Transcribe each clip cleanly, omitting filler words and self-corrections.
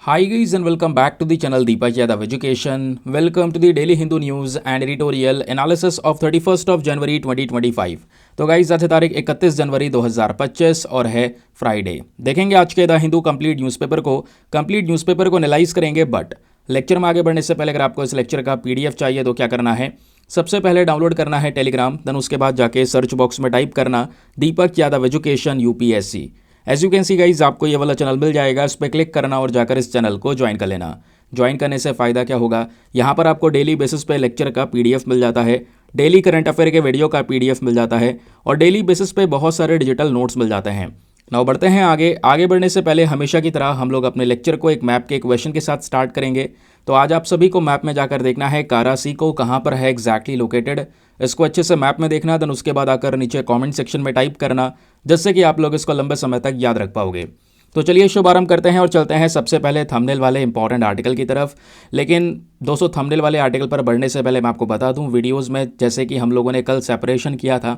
Hi guys and welcome back to the channel Deepak Yadav Education. Welcome to the Daily Hindu News and Editorial Analysis of 31st of January 2025. तो guys आज है तारीख 31 जनवरी 2025 और है Friday. देखेंगे आज के द हिंदू कंप्लीट न्यूज़पेपर को एनालाइज करेंगे। बट लेक्चर में आगे बढ़ने से पहले अगर आपको इस लेक्चर का पीडीएफ चाहिए तो क्या करना है, सबसे पहले डाउनलोड करना है टेलीग्राम, देन उसके बाद जाके सर्च बॉक्स में टाइप करना Deepak Yadav education UPSC. As you can see guys आपको ये वाला चैनल मिल जाएगा, इस पर क्लिक करना और जाकर इस चैनल को ज्वाइन कर लेना। ज्वाइन करने से फ़ायदा क्या होगा, यहाँ पर आपको डेली बेसिस पे लेक्चर का पीडीएफ मिल जाता है, डेली करंट अफेयर के वीडियो का पीडीएफ मिल जाता है और डेली बेसिस पे बहुत सारे डिजिटल नोट्स मिल जाते हैं। नाउ बढ़ते हैं आगे बढ़ने से पहले हमेशा की तरह हम लोग अपने लेक्चर को एक मैप के क्वेश्चन के साथ स्टार्ट करेंगे। तो आज आप सभी को मैप में जाकर देखना है कारासी कहाँ पर है एग्जैक्टली लोकेटेड, इसको अच्छे से मैप में देखना, देन उसके बाद आकर नीचे कमेंट सेक्शन में टाइप करना, जिससे कि आप लोग इसको लंबे समय तक याद रख पाओगे। तो चलिए शुभारंभ करते हैं और चलते हैं सबसे पहले थंबनेल वाले इंपॉर्टेंट आर्टिकल की तरफ। लेकिन दोस्तों थंबनेल वाले आर्टिकल पर बढ़ने से पहले मैं आपको बता दूं, वीडियोस में जैसे कि हम लोगों ने कल सेपरेशन किया था,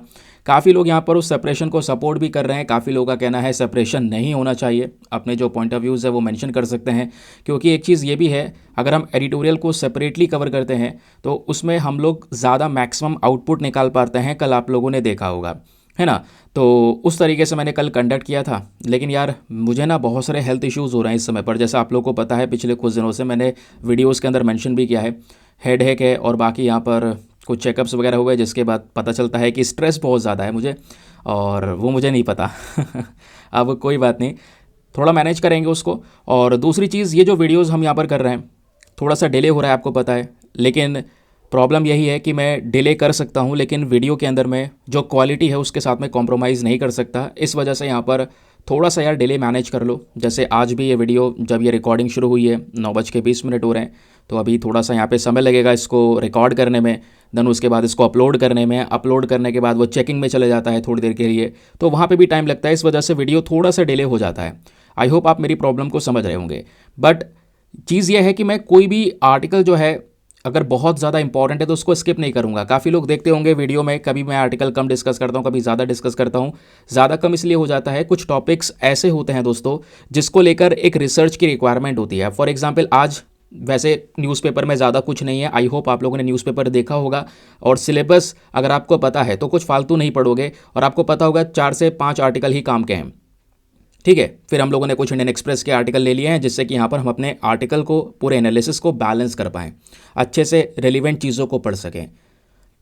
काफ़ी लोग यहाँ पर उस सेपरेशन को सपोर्ट भी कर रहे हैं। काफ़ी लोगों का कहना है सेपरेशन नहीं होना चाहिए, अपने जो पॉइंट ऑफ व्यूज़ है वो मेंशन कर सकते हैं। क्योंकि एक चीज़ ये भी है, अगर हम एडिटोरियल को सेपरेटली कवर करते हैं तो उसमें हम लोग ज़्यादा मैक्सिमम आउटपुट निकाल पाते हैं, कल आप लोगों ने देखा होगा, है ना। तो उस तरीके से मैंने कल कंडक्ट किया था। लेकिन यार मुझे ना बहुत सारे हेल्थ इश्यूज़ हो रहे हैं इस समय पर, जैसा आप लोगों को पता है पिछले कुछ दिनों से मैंने वीडियोस के अंदर मेंशन भी किया है, हेड एक है और बाकी यहाँ पर कुछ चेकअप्स वगैरह हुए, जिसके बाद पता चलता है कि स्ट्रेस बहुत ज़्यादा है मुझे, और वो मुझे नहीं पता अब कोई बात नहीं, थोड़ा मैनेज करेंगे उसको। और दूसरी चीज़, ये जो वीडियोज़ हम यहाँ पर कर रहे हैं थोड़ा सा डिले हो रहा है, आपको पता है, लेकिन प्रॉब्लम यही है कि मैं डिले कर सकता हूँ लेकिन वीडियो के अंदर में जो क्वालिटी है उसके साथ में कॉम्प्रोमाइज़ नहीं कर सकता। इस वजह से यहाँ पर थोड़ा सा यार डिले मैनेज कर लो। जैसे आज भी ये वीडियो जब ये रिकॉर्डिंग शुरू हुई है 9:20 हो रहे हैं, तो अभी थोड़ा सा यहाँ पे समय लगेगा इसको रिकॉर्ड करने में, देन उसके बाद इसको अपलोड करने में, अपलोड करने के बाद वो चेकिंग में चले जाता है थोड़ी देर के लिए, तो वहाँ पर भी टाइम लगता है। इस वजह से वीडियो थोड़ा सा डिले हो जाता है। आई होप आप मेरी प्रॉब्लम को समझ रहे होंगे। बट चीज़ ये है कि मैं कोई भी आर्टिकल जो है अगर बहुत ज़्यादा इंपॉर्टेंट है तो उसको स्किप नहीं करूँगा। काफ़ी लोग देखते होंगे वीडियो में, कभी मैं आर्टिकल कम डिस्कस करता हूँ, कभी ज़्यादा डिस्कस करता हूँ। ज़्यादा कम इसलिए हो जाता है, कुछ टॉपिक्स ऐसे होते हैं दोस्तों जिसको लेकर एक रिसर्च की रिक्वायरमेंट होती है। फॉर एग्जाम्पल आज वैसे न्यूज़पेपर में ज़्यादा कुछ नहीं है, आई होप आप लोगों ने न्यूज़पेपर देखा होगा और सिलेबस अगर आपको पता है तो कुछ फालतू नहीं पढ़ोगे और आपको पता होगा 4 से 5 आर्टिकल ही काम के हैं, ठीक है। फिर हम लोगों ने कुछ इंडियन एक्सप्रेस के आर्टिकल ले लिए हैं, जिससे कि यहाँ पर हम अपने आर्टिकल को पूरे एनालिसिस को बैलेंस कर पाएँ, अच्छे से रेलिवेंट चीज़ों को पढ़ सकें,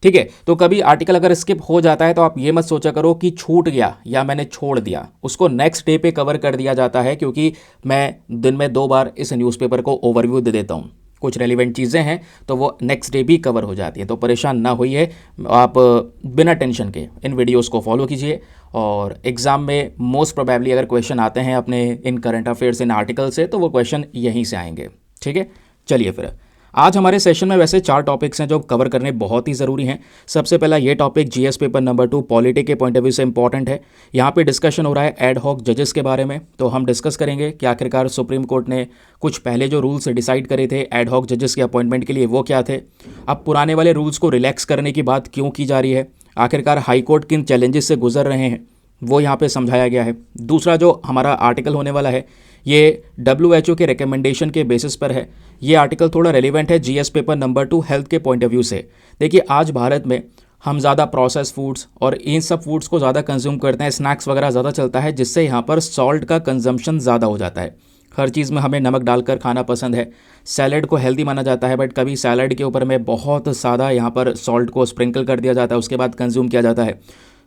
ठीक है। तो कभी आर्टिकल अगर स्किप हो जाता है तो आप ये मत सोचा करो कि छूट गया या मैंने छोड़ दिया, उसको नेक्स्ट डे पे कवर कर दिया जाता है। क्योंकि मैं दिन में 2 बार इस न्यूज़पेपर को ओवरव्यू दे देता हूँ, कुछ रेलिवेंट चीज़ें हैं तो वो नेक्स्ट डे भी कवर हो जाती हैं। तो परेशान ना होइए, आप बिना टेंशन के इन वीडियोस को फॉलो कीजिए और एग्ज़ाम में मोस्ट प्रोबेबली अगर क्वेश्चन आते हैं अपने इन करंट अफेयर्स इन आर्टिकल से तो वो क्वेश्चन यहीं से आएंगे, ठीक है। चलिए फिर आज हमारे सेशन में वैसे 4 टॉपिक्स हैं जो कवर करने बहुत ही ज़रूरी हैं। सबसे पहला ये topic GS paper number 2 polity के पॉइंट ऑफ व्यू से इंपॉर्टेंट है। यहाँ पे डिस्कशन हो रहा है एड हॉक जजेस के बारे में, तो हम डिस्कस करेंगे कि आखिरकार सुप्रीम कोर्ट ने कुछ पहले जो रूल्स डिसाइड करे थे एड हॉक जजेस के अपॉइंटमेंट के लिए वो क्या थे, अब पुराने वाले रूल्स को रिलैक्स करने की बात क्यों की जा रही है, आखिरकार हाईकोर्ट किन चैलेंजेस से गुजर रहे हैं वो यहाँ पे समझाया गया है। दूसरा जो हमारा आर्टिकल होने वाला है ये WHO के रिकमेंडेशन के बेसिस पर है। ये आर्टिकल थोड़ा रेलिवेंट है जीएस पेपर नंबर 2 हेल्थ के पॉइंट ऑफ व्यू से। देखिए आज भारत में हम ज़्यादा प्रोसेस फूड्स और इन सब फूड्स को ज़्यादा कंज्यूम करते हैं, स्नैक्स वगैरह ज़्यादा चलता है, जिससे यहाँ पर सॉल्ट का कंजम्पशन ज़्यादा हो जाता है। हर चीज़ में हमें नमक डालकर खाना पसंद है। सैलड को हेल्दी माना जाता है, बट कभी सैलड के ऊपर में बहुत ज़्यादा यहाँ पर सॉल्ट को स्प्रिंकल कर दिया जाता है, उसके बाद कंज्यूम किया जाता है।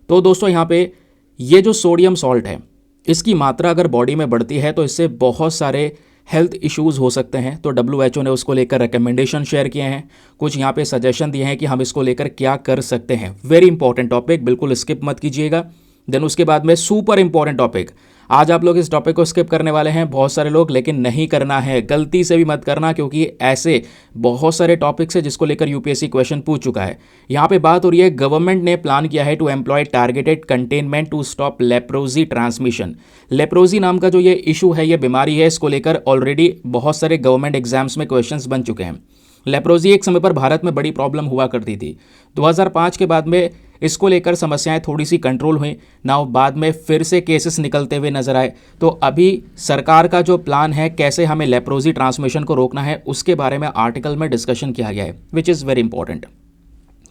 तो दोस्तों यहाँ पे ये जो सोडियम सॉल्ट है इसकी मात्रा अगर बॉडी में बढ़ती है तो इससे बहुत सारे हेल्थ इश्यूज़ हो सकते हैं। तो WHO ने उसको लेकर रिकमेंडेशन शेयर किए हैं, कुछ यहाँ पे सजेशन दिए हैं कि हम इसको लेकर क्या कर सकते हैं। वेरी इंपॉर्टेंट टॉपिक, बिल्कुल स्किप मत कीजिएगा। देन उसके बाद में सुपर इंपॉर्टेंट टॉपिक, आज आप लोग इस टॉपिक को स्किप करने वाले हैं बहुत सारे लोग, लेकिन नहीं करना है, गलती से भी मत करना, क्योंकि ऐसे बहुत सारे टॉपिक्स हैं जिसको लेकर यूपीएससी क्वेश्चन पूछ चुका है। यहाँ पे बात हो रही है गवर्नमेंट ने प्लान किया है to employ targeted containment to stop leprosy transmission. Leprosy नाम का जो ये इशू है, ये बीमारी है, इसको लेकर ऑलरेडी बहुत सारे गवर्नमेंट एग्जाम्स में क्वेश्चंस बन चुके हैं। लेप्रोजी एक समय पर भारत में बड़ी प्रॉब्लम हुआ करती थी। 2005 के बाद में इसको लेकर समस्याएं थोड़ी सी कंट्रोल हुई ना, बाद में फिर से केसेस निकलते हुए नजर आए। तो अभी सरकार का जो प्लान है कैसे हमें लेप्रोसी ट्रांसमिशन को रोकना है उसके बारे में आर्टिकल में डिस्कशन किया गया है, विच इज़ वेरी इंपॉर्टेंट।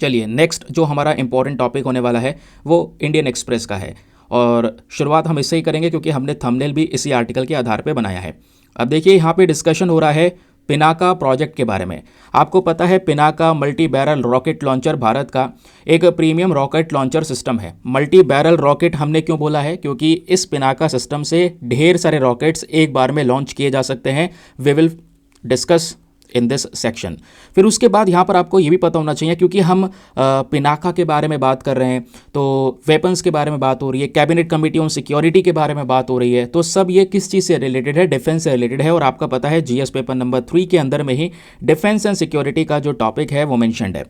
चलिए नेक्स्ट जो हमारा इंपॉर्टेंट टॉपिक होने वाला है वो इंडियन एक्सप्रेस का है, और शुरुआत हम इससे ही करेंगे क्योंकि हमने थंबनेल भी इसी आर्टिकल के आधार पे बनाया है। अब देखिए यहाँ पे डिस्कशन हो रहा है पिनाका प्रोजेक्ट के बारे में। आपको पता है Pinaka multi barrel rocket launcher Bharat का एक प्रीमियम रॉकेट लॉन्चर सिस्टम है। मल्टी बैरल रॉकेट हमने क्यों बोला है, क्योंकि इस पिनाका सिस्टम से ढेर सारे रॉकेट्स एक बार में लॉन्च किए जा सकते हैं। We will discuss in this section. फिर उसके बाद यहाँ पर आपको ये भी पता होना चाहिए, क्योंकि हम पिनाका के बारे में बात कर रहे हैं तो वेपन्स के बारे में बात हो रही है, कैबिनेट कमेटी ऑन सिक्योरिटी के बारे में बात हो रही है, तो सब ये किस चीज़ से रिलेटेड है, डिफेंस से रिलेटेड है। और आपका पता है जीएस पेपर नंबर 3 के अंदर में ही डिफेंस एंड सिक्योरिटी का जो टॉपिक है वो मैंशनड है।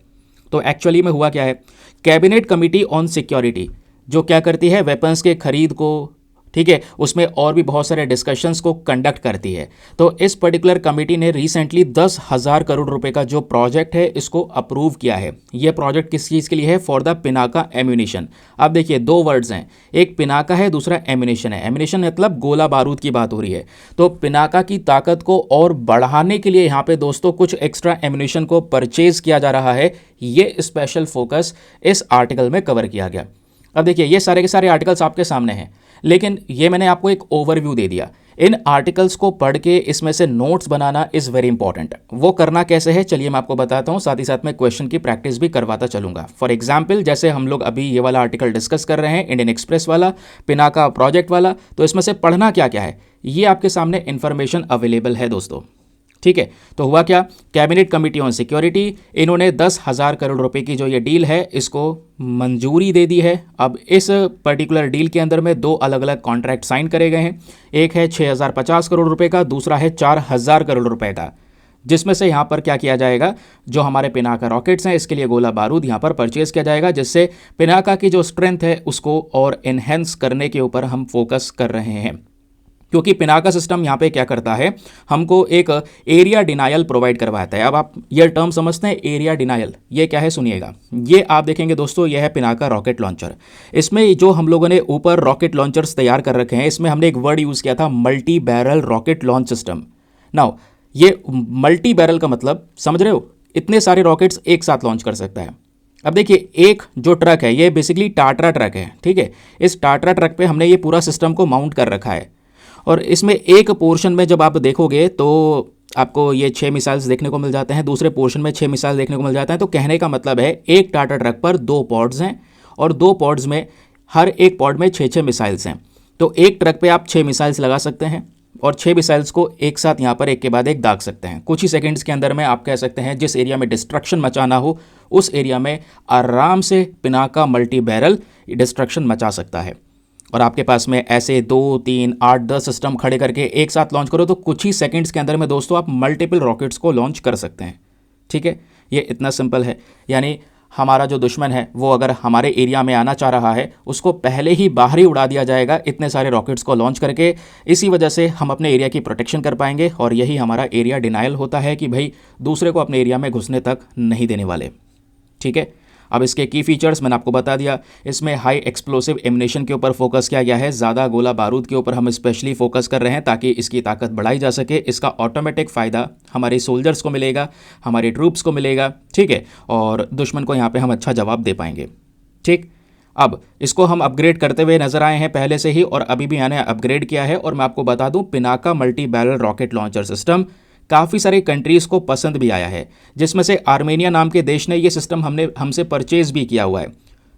तो एक्चुअली में हुआ क्या है, कैबिनेट कमेटी ऑन सिक्योरिटी जो क्या करती है, वेपन्स के खरीद को, ठीक है, उसमें और भी बहुत सारे डिस्कशंस को कंडक्ट करती है। तो इस पर्टिकुलर कमेटी ने रिसेंटली 10,000 करोड़ रुपए का जो प्रोजेक्ट है इसको अप्रूव किया है। ये प्रोजेक्ट किस चीज़ के लिए है, फॉर द पिनाका एम्यूनिशन। अब देखिए दो वर्ड्स हैं, एक पिनाका है दूसरा एम्यूनिशन है। एम्यूनिशन मतलब गोला बारूद की बात हो रही है। तो पिनाका की ताकत को और बढ़ाने के लिए यहाँ पे दोस्तों कुछ एक्स्ट्रा एम्यूनिशन को परचेज किया जा रहा है। ये स्पेशल फोकस इस आर्टिकल में कवर किया गया। अब देखिए ये सारे के सारे आर्टिकल्स आपके सामने हैं, लेकिन ये मैंने आपको एक ओवरव्यू दे दिया। इन आर्टिकल्स को पढ़ के इसमें से notes banana is very important. वो करना कैसे है चलिए मैं आपको बताता हूँ, साथ ही साथ में क्वेश्चन की प्रैक्टिस भी करवाता चलूंगा। फॉर एग्जाम्पल जैसे हम लोग अभी ये वाला आर्टिकल डिस्कस कर रहे हैं, इंडियन एक्सप्रेस वाला, पिनाका प्रोजेक्ट वाला, तो इसमें से पढ़ना क्या क्या है ये आपके सामने इन्फॉर्मेशन अवेलेबल है दोस्तों। ठीक है, तो हुआ क्या, कैबिनेट कमेटी ऑन सिक्योरिटी इन्होंने 10,000 करोड़ रुपए की जो ये डील है इसको मंजूरी दे दी है। अब इस पर्टिकुलर डील के अंदर में दो अलग अलग कॉन्ट्रैक्ट साइन करे गए हैं। एक है 6,050 करोड़ रुपए का, दूसरा है 4,000 करोड़ रुपए का, जिसमें से यहाँ पर क्या किया जाएगा, जो हमारे पिनाका रॉकेट्स हैं इसके लिए गोला बारूद यहाँ पर परचेज किया जाएगा, जिससे पिनाका की जो स्ट्रेंथ है उसको और एनहेंस करने के ऊपर हम फोकस कर रहे हैं। क्योंकि पिनाका सिस्टम यहाँ पे क्या करता है, हमको एक एरिया डिनायल प्रोवाइड करवाता है। अब आप ये टर्म समझते हैं एरिया डिनायल, ये क्या है सुनिएगा। ये आप देखेंगे दोस्तों, ये है पिनाका रॉकेट लॉन्चर। इसमें जो हम लोगों ने ऊपर रॉकेट लॉन्चर्स तैयार कर रखे हैं, इसमें हमने एक वर्ड यूज़ किया था multi barrel rocket launch system. Now ये मल्टी बैरल का मतलब समझ रहे हो, इतने सारे रॉकेट्स एक साथ लॉन्च कर सकता है। अब देखिए एक जो ट्रक है ये बेसिकली टाटा ट्रक है, ठीक है। इस टाटा ट्रक पे हमने ये पूरा सिस्टम को माउंट कर रखा है, और इसमें एक पोर्शन में जब आप देखोगे तो आपको ये 6 मिसाइल्स देखने को मिल जाते हैं, दूसरे पोर्शन में 6 मिसाइल देखने को मिल जाते हैं। तो कहने का मतलब है एक टाटा ट्रक पर 2 पॉड्स हैं, और 2 पॉड्स में हर एक पॉड में 6-6 मिसाइल्स हैं। तो एक ट्रक पे आप 6 मिसाइल्स लगा सकते हैं, और 6 मिसाइल्स को एक साथ यहाँ पर एक के बाद एक दाग सकते हैं। कुछ ही सेकंड्स के अंदर में आप कह सकते हैं जिस एरिया में डिस्ट्रक्शन मचाना हो उस एरिया में आराम से पिनाका मल्टी बैरल डिस्ट्रक्शन मचा सकता है। और आपके पास में ऐसे 2, 3, 8, 10 सिस्टम खड़े करके एक साथ लॉन्च करो तो कुछ ही सेकंड्स के अंदर में दोस्तों आप मल्टीपल रॉकेट्स को लॉन्च कर सकते हैं। ठीक है, ये इतना सिंपल है। यानी हमारा जो दुश्मन है वो अगर हमारे एरिया में आना चाह रहा है उसको पहले ही बाहर ही उड़ा दिया जाएगा इतने सारे रॉकेट्स को लॉन्च करके। इसी वजह से हम अपने एरिया की प्रोटेक्शन कर पाएंगे, और यही हमारा एरिया डिनायल होता है कि भाई दूसरे को अपने एरिया में घुसने तक नहीं देने वाले। ठीक है, अब इसके की फीचर्स मैंने आपको बता दिया। इसमें हाई एक्सप्लोसिव एमिनेशन के ऊपर फोकस किया गया है, ज़्यादा गोला बारूद के ऊपर हम स्पेशली फोकस कर रहे हैं ताकि इसकी ताकत बढ़ाई जा सके। इसका ऑटोमेटिक फ़ायदा हमारे सोल्जर्स को मिलेगा, हमारे ट्रूप्स को मिलेगा, ठीक है, और दुश्मन को यहाँ पे हम अच्छा जवाब दे पाएंगे। ठीक, अब इसको हम अपग्रेड करते हुए नजर आए हैं पहले से ही, और अभी भी मैंने अपग्रेड किया है। और मैं आपको बता दूं Pinaka multi barrel rocket launcher system काफ़ी सारे कंट्रीज़ को पसंद भी आया है, जिसमें से आर्मेनिया नाम के देश ने ये सिस्टम हमसे परचेज भी किया हुआ है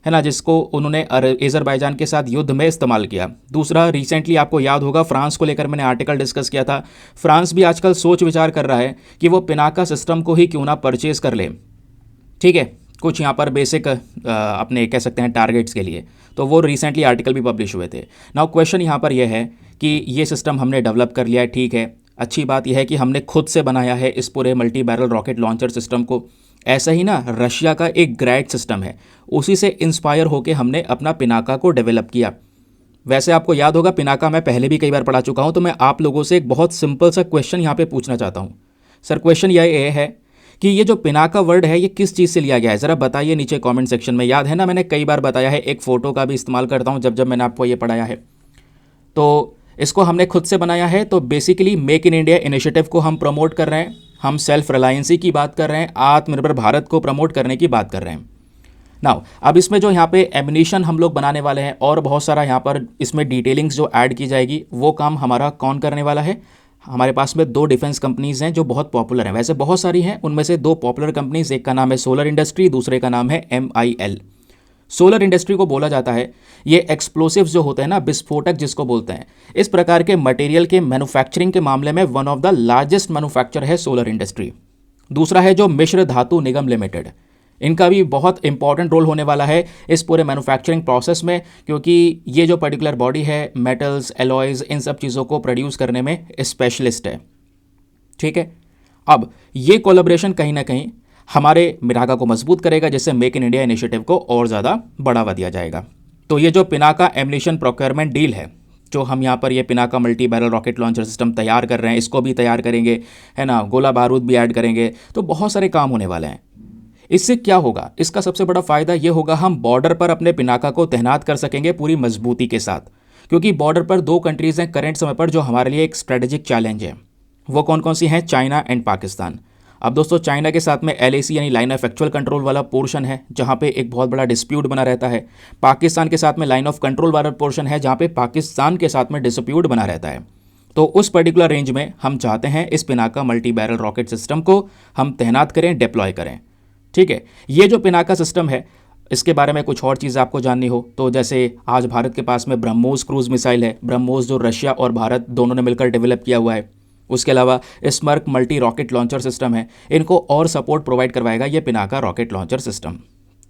ना, जिसको उन्होंने अज़रबैजान के साथ युद्ध में इस्तेमाल किया। दूसरा, रिसेंटली आपको याद होगा फ्रांस को लेकर मैंने आर्टिकल डिस्कस किया था। फ्रांस भी आजकल सोच विचार कर रहा है कि वो पिनाका सिस्टम को ही क्यों ना परचेज कर ले। ठीक है, कुछ यहाँ पर बेसिक अपने कह सकते हैं टारगेट्स के लिए, तो वो रिसेंटली आर्टिकल भी पब्लिश हुए थे। नाउ क्वेश्चन यहाँ पर यह है कि ये सिस्टम हमने डेवलप कर लिया है, ठीक है, अच्छी बात यह है कि हमने खुद से बनाया है इस पूरे multi barrel rocket launcher system को। ऐसा ही ना रशिया का एक ग्रैड सिस्टम है, उसी से इंस्पायर होकर हमने अपना पिनाका को डेवलप किया। वैसे आपको याद होगा पिनाका मैं पहले भी कई बार पढ़ा चुका हूँ, तो मैं आप लोगों से एक बहुत सिंपल सा क्वेश्चन यहाँ पे पूछना चाहता हूँ। सर क्वेश्चन यह है कि ये जो पिनाका वर्ड है ये किस चीज़ से लिया गया है, ज़रा बताइए नीचे कमेंट सेक्शन में। याद है ना, मैंने कई बार बताया है, एक फ़ोटो का भी इस्तेमाल करता हूँ जब जब मैंने आपको ये पढ़ाया है। तो इसको हमने खुद से बनाया है। तो basically make in India initiative को हम प्रमोट कर रहे हैं, हम सेल्फ रिलायंसी की बात कर रहे हैं, आत्मनिर्भर भारत को प्रमोट करने की बात कर रहे हैं। नाउ अब इसमें जो यहाँ पे एमिनेशन हम लोग बनाने वाले हैं और बहुत सारा यहाँ पर इसमें डिटेलिंग्स जो ऐड की जाएगी, वो काम हमारा कौन करने वाला है। हमारे पास में दो डिफेंस कंपनीज हैं जो बहुत पॉपुलर हैं, वैसे बहुत सारी हैं, उनमें से दो पॉपुलर कंपनीज, एक का नाम है सोलर इंडस्ट्री, दूसरे का नाम है MIL। सोलर इंडस्ट्री को बोला जाता है, ये एक्सप्लोसिव्स जो होते हैं ना, विस्फोटक जिसको बोलते हैं, इस प्रकार के मटेरियल के मैन्युफैक्चरिंग के मामले में one of the largest manufacture है सोलर इंडस्ट्री। दूसरा है जो मिश्र धातु निगम लिमिटेड, इनका भी बहुत इंपॉर्टेंट रोल होने वाला है इस पूरे मैन्युफैक्चरिंग प्रोसेस में, क्योंकि ये जो पर्टिकुलर बॉडी है मेटल्स, एलॉयज़, इन सब चीज़ों को प्रोड्यूस करने में स्पेशलिस्ट है। ठीक है, अब ये कोलैबोरेशन कहीं ना कहीं हमारे मिरागा को मजबूत करेगा, जिससे मेक इन इंडिया इनिशिएटिव को और ज़्यादा बढ़ावा दिया जाएगा। तो ये जो पिनाका एम्युनिशन प्रोक्योरमेंट डील है, जो हम यहाँ पर ये Pinaka multi barrel rocket launcher system तैयार कर रहे हैं, इसको भी तैयार करेंगे, है ना, गोला बारूद भी ऐड करेंगे, तो बहुत सारे काम होने वाले हैं। इससे क्या होगा, इसका सबसे बड़ा फ़ायदा ये होगा, हम बॉर्डर पर अपने पिनाका को तैनात कर सकेंगे पूरी मजबूती के साथ, क्योंकि बॉर्डर पर दो कंट्रीज़ हैं करंट समय पर जो हमारे लिए एक स्ट्रेटेजिक चैलेंज है। वो कौन कौन सी हैं? China and Pakistan. अब दोस्तों, चाइना के साथ में LAC यानी लाइन ऑफ एक्चुअल कंट्रोल वाला पोर्शन है, जहाँ पे एक बहुत बड़ा डिस्प्यूट बना रहता है। पाकिस्तान के साथ में लाइन ऑफ कंट्रोल वाला पोर्शन है, जहाँ पे पाकिस्तान के साथ में डिस्प्यूट बना रहता है। तो उस पर्टिकुलर रेंज में हम चाहते हैं इस Pinaka multi barrel rocket system को हम तैनात करें, डिप्लॉय करें। ठीक है, ये जो पिनाका सिस्टम है, इसके बारे में कुछ और चीज़ आपको जाननी हो तो जैसे आज भारत के पास में ब्रह्मोस क्रूज मिसाइल है, ब्रह्मोस जो रशिया और भारत दोनों ने मिलकर डेवलप किया हुआ है। उसके अलावा smirk multi rocket launcher system है, इनको और सपोर्ट प्रोवाइड करवाएगा ये पिनाका रॉकेट लॉन्चर सिस्टम।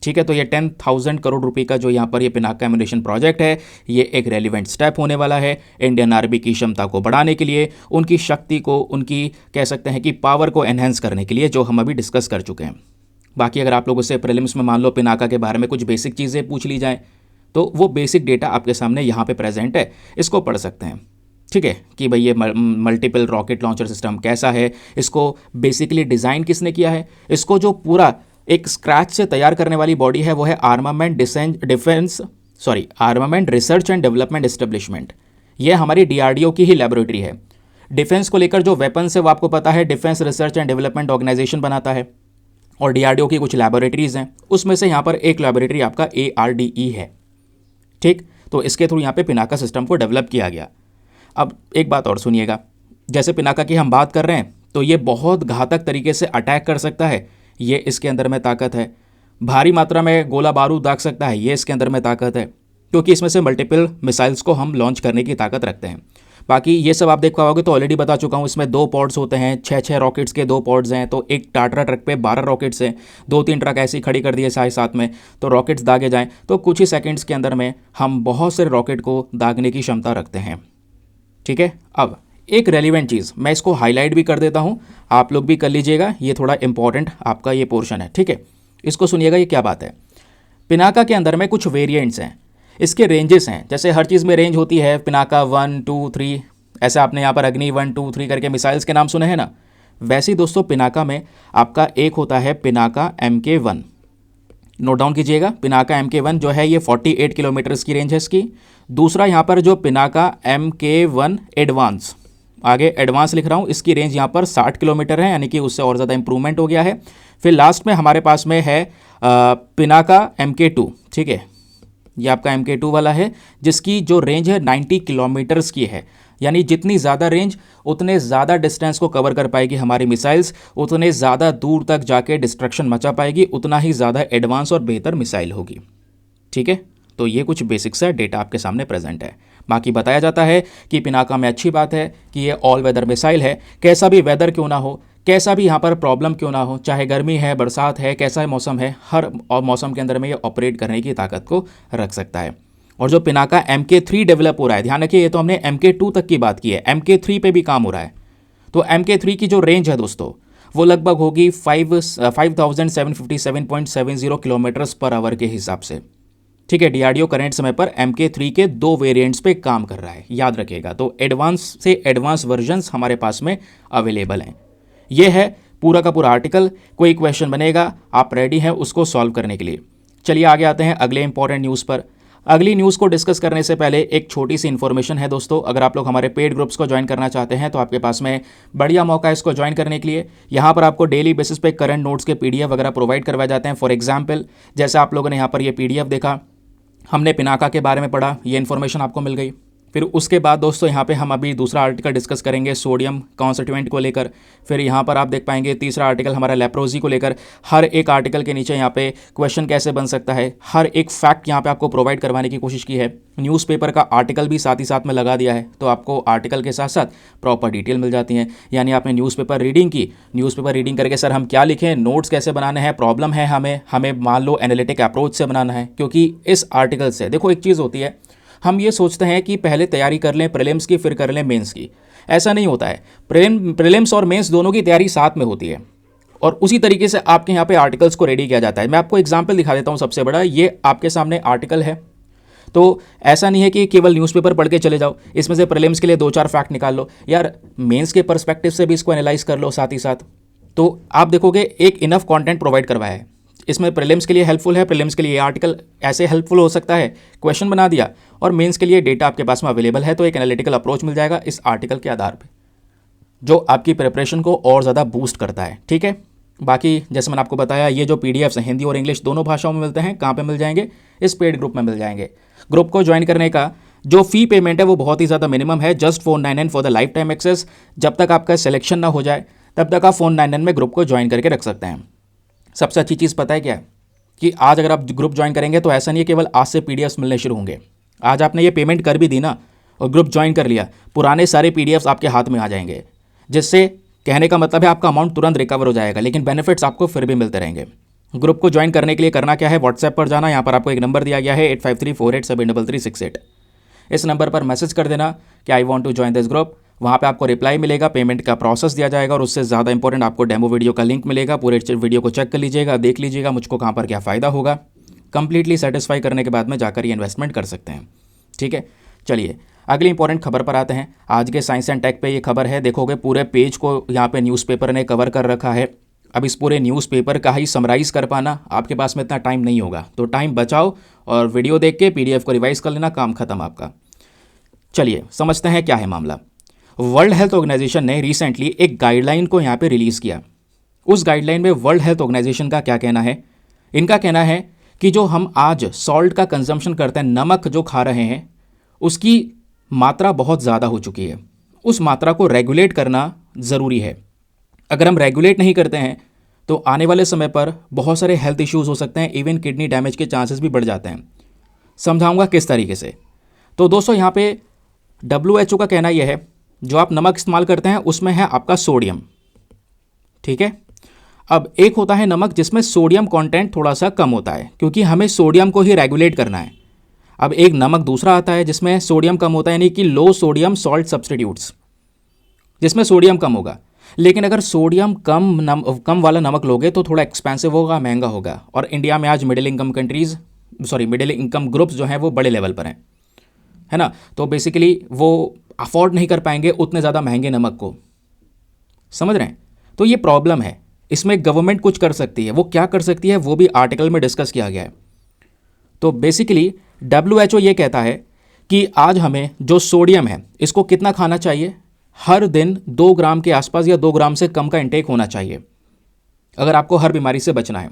ठीक है, तो ये 10,000 करोड़ रुपए का जो यहाँ पर ये पिनाका एम्युनिशन प्रोजेक्ट है, ये एक रेलिवेंट स्टेप होने वाला है इंडियन आर्मी की क्षमता को बढ़ाने के लिए, उनकी शक्ति को, उनकी कह सकते हैं कि पावर को एनहेंस करने के लिए, जो हम अभी डिस्कस कर चुके हैं। बाकी अगर आप लोगों से प्रीलिम्स में मान लो पिनाका के बारे में कुछ बेसिक चीज़ें पूछ ली जाएँ, तो वो बेसिक डेटा आपके सामने यहाँ पे प्रेजेंट है, इसको पढ़ सकते हैं। ठीक है, कि भाई ये मल्टीपल रॉकेट लॉन्चर सिस्टम कैसा है, इसको बेसिकली डिज़ाइन किसने किया है, इसको जो पूरा एक स्क्रैच से तैयार करने वाली बॉडी है वो है armament research and development establishment. ये हमारी DRDO की ही लेबोरेटरी है। डिफेंस को लेकर जो वेपन्स है वो आपको पता है defence research and development organisation बनाता है, और DRDO की कुछ लैबोरेटरीज़ हैं, उसमें से यहाँ पर एक लैबोरेटरी आपका ARDE है। ठीक, तो इसके थ्रू यहाँ पे पिनाका सिस्टम को डेवलप किया गया। अब एक बात और सुनिएगा, जैसे पिनाका की हम बात कर रहे हैं तो ये बहुत घातक तरीके से अटैक कर सकता है, ये इसके अंदर में ताकत है। भारी मात्रा में गोला बारूद दाग सकता है, ये इसके अंदर में ताकत है, क्योंकि इसमें से मल्टीपल मिसाइल्स को हम लॉन्च करने की ताकत रखते हैं। बाकी ये सब आप देख पाओगे तो ऑलरेडी बता चुका हूँ, इसमें 2 पॉड्स होते हैं, 6 रॉकेट्स के 2 पॉड्स हैं, तो एक टाटरा ट्रक पे 12 रॉकेट्स हैं, 2-3 ट्रक ऐसी खड़ी कर दिए साथ में, तो रॉकेट्स दागे जाएँ तो कुछ ही सेकेंड्स के अंदर में हम बहुत से रॉकेट को दागने की क्षमता रखते हैं। ठीक है, अब एक रेलिवेंट चीज़ मैं इसको हाईलाइट भी कर देता हूँ, आप लोग भी कर लीजिएगा, ये थोड़ा इंपॉर्टेंट आपका ये पोर्शन है। ठीक है, इसको सुनिएगा, ये क्या बात है। पिनाका के अंदर में कुछ वेरिएंट्स हैं, इसके रेंजेस हैं, जैसे हर चीज़ में रेंज होती है, पिनाका 1, 2, 3, ऐसा आपने यहाँ पर अग्नि 1, 2, 3 करके मिसाइल्स के नाम सुने हैं ना। वैसे ही दोस्तों पिनाका में आपका एक होता है पिनाका MK1, नोट डाउन कीजिएगा। पिनाका MK1 जो है ये 48 किलोमीटर्स की रेंज है इसकी। दूसरा यहाँ पर जो पिनाका MK1 एडवांस, आगे एडवांस लिख रहा हूँ, इसकी रेंज यहाँ पर 60 किलोमीटर है, यानी कि उससे और ज़्यादा इंप्रूवमेंट हो गया है। फिर लास्ट में हमारे पास में है पिनाका MK2। ठीक है, ये आपका MK2 वाला है, जिसकी जो रेंज है 90 किलोमीटर्स की है, यानी जितनी ज़्यादा रेंज उतने ज़्यादा डिस्टेंस को कवर कर पाएगी हमारी मिसाइल्स, उतने ज़्यादा दूर तक जाके डिस्ट्रक्शन मचा पाएगी, उतना ही ज़्यादा एडवांस और बेहतर मिसाइल होगी। ठीक है, तो ये कुछ बेसिक्स है, डेटा आपके सामने प्रेजेंट है। बाकी बताया जाता है कि पिनाका में अच्छी बात है कि ये ऑल वेदर मिसाइल है, कैसा भी वेदर क्यों ना हो, कैसा भी यहाँ पर प्रॉब्लम क्यों ना हो, चाहे गर्मी है, बरसात है, कैसा है मौसम है, हर मौसम के अंदर में ये ऑपरेट करने की ताकत को रख सकता है। और जो पिनाका MK3 डेवलप हो रहा है, ध्यान रखिए ये तो हमने MK2 तक की बात की है, MK3 पे भी काम हो रहा है। तो MK3 की जो रेंज है दोस्तों वो लगभग होगी 5757.70 किलोमीटर्स पर आवर के हिसाब से। ठीक है, DRDO करंट समय पर MK3 के 2 वेरिएंट्स पे काम कर रहा है, याद रखिएगा। तो एडवांस से एडवांस वर्जन्स हमारे पास में अवेलेबल हैं। ये है पूरा का पूरा आर्टिकल, कोई क्वेश्चन बनेगा, आप रेडी हैं उसको सॉल्व करने के लिए। चलिए आगे आते हैं अगले इंपॉर्टेंट न्यूज़ पर। अगली न्यूज़ को डिस्कस करने से पहले एक छोटी सी इन्फॉर्मेशन है दोस्तों, अगर आप लोग हमारे पेड ग्रुप्स को ज्वाइन करना चाहते हैं तो आपके पास में बढ़िया मौका है इसको ज्वाइन करने के लिए। यहाँ पर आपको डेली बेसिस पे करंट नोट्स के पीडीएफ वगैरह प्रोवाइड करवाए जाते हैं। फॉर एग्जाम्पल, जैसे आप लोगों ने यहाँ पर ये पीडीएफ देखा, हमने पिनाका के बारे में पढ़ा, ये इन्फॉर्मेशन आपको मिल गई। फिर उसके बाद दोस्तों यहाँ पे हम अभी दूसरा आर्टिकल डिस्कस करेंगे सोडियम कॉन्स्टिट्यूएंट को लेकर। फिर यहाँ पर आप देख पाएंगे तीसरा आर्टिकल हमारा लेप्रोजी को लेकर। हर एक आर्टिकल के नीचे यहाँ पे क्वेश्चन कैसे बन सकता है, हर एक फैक्ट यहाँ पे आपको प्रोवाइड करवाने की कोशिश की है। न्यूज़पेपर का आर्टिकल भी साथ ही साथ में लगा दिया है, तो आपको आर्टिकल के साथ साथ प्रॉपर डिटेल मिल जाती है। यानी आपने न्यूज़पेपर रीडिंग की, न्यूज़पेपर रीडिंग करके सर हम क्या लिखें, नोट्स कैसे बनाने हैं, प्रॉब्लम है हमें मान लो एनालिटिक अप्रोच से बनाना है। क्योंकि इस आर्टिकल से देखो एक चीज़ होती है, हम ये सोचते हैं कि पहले तैयारी कर लें प्रीलिम्स की फिर कर लें मेंस की, ऐसा नहीं होता है। प्रीलिम्स और मेंस दोनों की तैयारी साथ में होती है और उसी तरीके से आपके यहाँ पे आर्टिकल्स को रेडी किया जाता है। मैं आपको एग्जांपल दिखा देता हूँ सबसे बड़ा, ये आपके सामने आर्टिकल है। तो ऐसा नहीं है कि केवल न्यूज़पेपर पढ़ के चले जाओ, इसमें से प्रीलिम्स के लिए 2-4 फैक्ट निकाल लो यार, मेंस के पर्सपेक्टिव से भी इसको एनालाइज कर लो साथ ही साथ। तो आप देखोगे एक इनफ कंटेंट प्रोवाइड करवाया है, इसमें प्रीलिम्स के लिए हेल्पफुल है, प्रीलिम्स के लिए ये आर्टिकल ऐसे हेल्पफुल हो सकता है, क्वेश्चन बना दिया, और मेंस के लिए डेटा आपके पास में अवेलेबल है, तो एक एनालिटिकल अप्रोच मिल जाएगा इस आर्टिकल के आधार पे, जो आपकी प्रिपरेशन को और ज़्यादा बूस्ट करता है। ठीक है, बाकी जैसे मैंने आपको बताया ये जो पीडीएफ्स हैं हिंदी और इंग्लिश दोनों भाषाओं में मिलते हैं। कहाँ पे मिल जाएंगे, इस पेड ग्रुप में मिल जाएंगे। ग्रुप को ज्वाइन करने का जो फी पेमेंट है वो बहुत ही ज़्यादा मिनिमम है, just 499 for the lifetime access. जब तक आपका सिलेक्शन ना हो जाए तब तक आप 499 में ग्रुप को ज्वाइन करके रख सकते हैं। सबसे अच्छी चीज़ पता है क्या है कि आज अगर आप ग्रुप ज्वाइन करेंगे तो ऐसा नहीं है केवल आज से पीडीएफ्स मिलने शुरू होंगे। आज आपने ये पेमेंट कर भी दी ना और ग्रुप ज्वाइन कर लिया, पुराने सारे पीडीएफ्स आपके हाथ में आ जाएंगे, जिससे कहने का मतलब है आपका अमाउंट तुरंत रिकवर हो जाएगा, लेकिन बेनिफिट्स आपको फिर भी मिलते रहेंगे। ग्रुप को ज्वाइन करने के लिए करना क्या है, व्हाट्सएप पर जाना, यहाँ पर आपको एक नंबर दिया गया है 8534873368। इस नंबर पर मैसेज कर देना कि I want to join this group. वहाँ पे आपको रिप्लाई मिलेगा, पेमेंट का प्रोसेस दिया जाएगा और उससे ज़्यादा इंपॉर्टेंट आपको डेमो वीडियो का लिंक मिलेगा। पूरे वीडियो को चेक कर लीजिएगा, देख लीजिएगा मुझको कहाँ पर क्या फ़ायदा होगा। कंप्लीटली सेटिस्फाई करने के बाद में जाकर ये इन्वेस्टमेंट कर सकते हैं। ठीक है, चलिए अगली इंपॉर्टेंट खबर पर आते हैं। आज के साइंस एंड टेक पे ये खबर है, देखोगे पूरे पेज को यहाँ पे न्यूज़पेपर ने कवर कर रखा है। अब इस पूरे न्यूज़पेपर का ही समराइज़ कर पाना आपके पास में इतना टाइम नहीं होगा, तो टाइम बचाओ और वीडियो देख के पीडीएफ को रिवाइज कर लेना, काम खत्म आपका। चलिए समझते हैं क्या है मामला। वर्ल्ड हेल्थ ऑर्गेनाइजेशन ने रिसेंटली एक गाइडलाइन को यहाँ पे रिलीज़ किया। उस गाइडलाइन में वर्ल्ड हेल्थ ऑर्गेनाइजेशन का क्या कहना है, इनका कहना है कि जो हम आज सॉल्ट का कंजम्पशन करते हैं, नमक जो खा रहे हैं, उसकी मात्रा बहुत ज़्यादा हो चुकी है। उस मात्रा को रेगुलेट करना ज़रूरी है। अगर हम रेगुलेट नहीं करते हैं तो आने वाले समय पर बहुत सारे हेल्थ इश्यूज़ हो सकते हैं, इवन किडनी डैमेज के चांसेस भी बढ़ जाते हैं। समझाऊंगा किस तरीके से। तो दोस्तों यहाँ पे WHO का कहना यह है जो आप नमक इस्तेमाल करते हैं उसमें है आपका सोडियम। ठीक है, अब एक होता है नमक जिसमें सोडियम कंटेंट थोड़ा सा कम होता है, क्योंकि हमें सोडियम को ही रेगुलेट करना है। अब एक नमक दूसरा आता है जिसमें सोडियम कम होता है, यानी कि लो सोडियम सॉल्ट सब्सटीट्यूट्स, जिसमें सोडियम कम होगा। लेकिन अगर सोडियम कम वाला नमक लोगे तो थोड़ा एक्सपेंसिव होगा, महंगा होगा। और इंडिया में आज मिडिल इनकम ग्रुप्स जो हैं वो बड़े लेवल पर हैं, है ना। तो बेसिकली वो अफोर्ड नहीं कर पाएंगे उतने ज़्यादा महंगे नमक को, समझ रहे हैं। तो ये प्रॉब्लम है, इसमें गवर्नमेंट कुछ कर सकती है। वो क्या कर सकती है वो भी आर्टिकल में डिस्कस किया गया है। तो बेसिकली WHO ये कहता है कि आज हमें जो सोडियम है इसको कितना खाना चाहिए, हर दिन 2 ग्राम के आसपास या 2 ग्राम से कम का इंटेक होना चाहिए अगर आपको हर बीमारी से बचना है।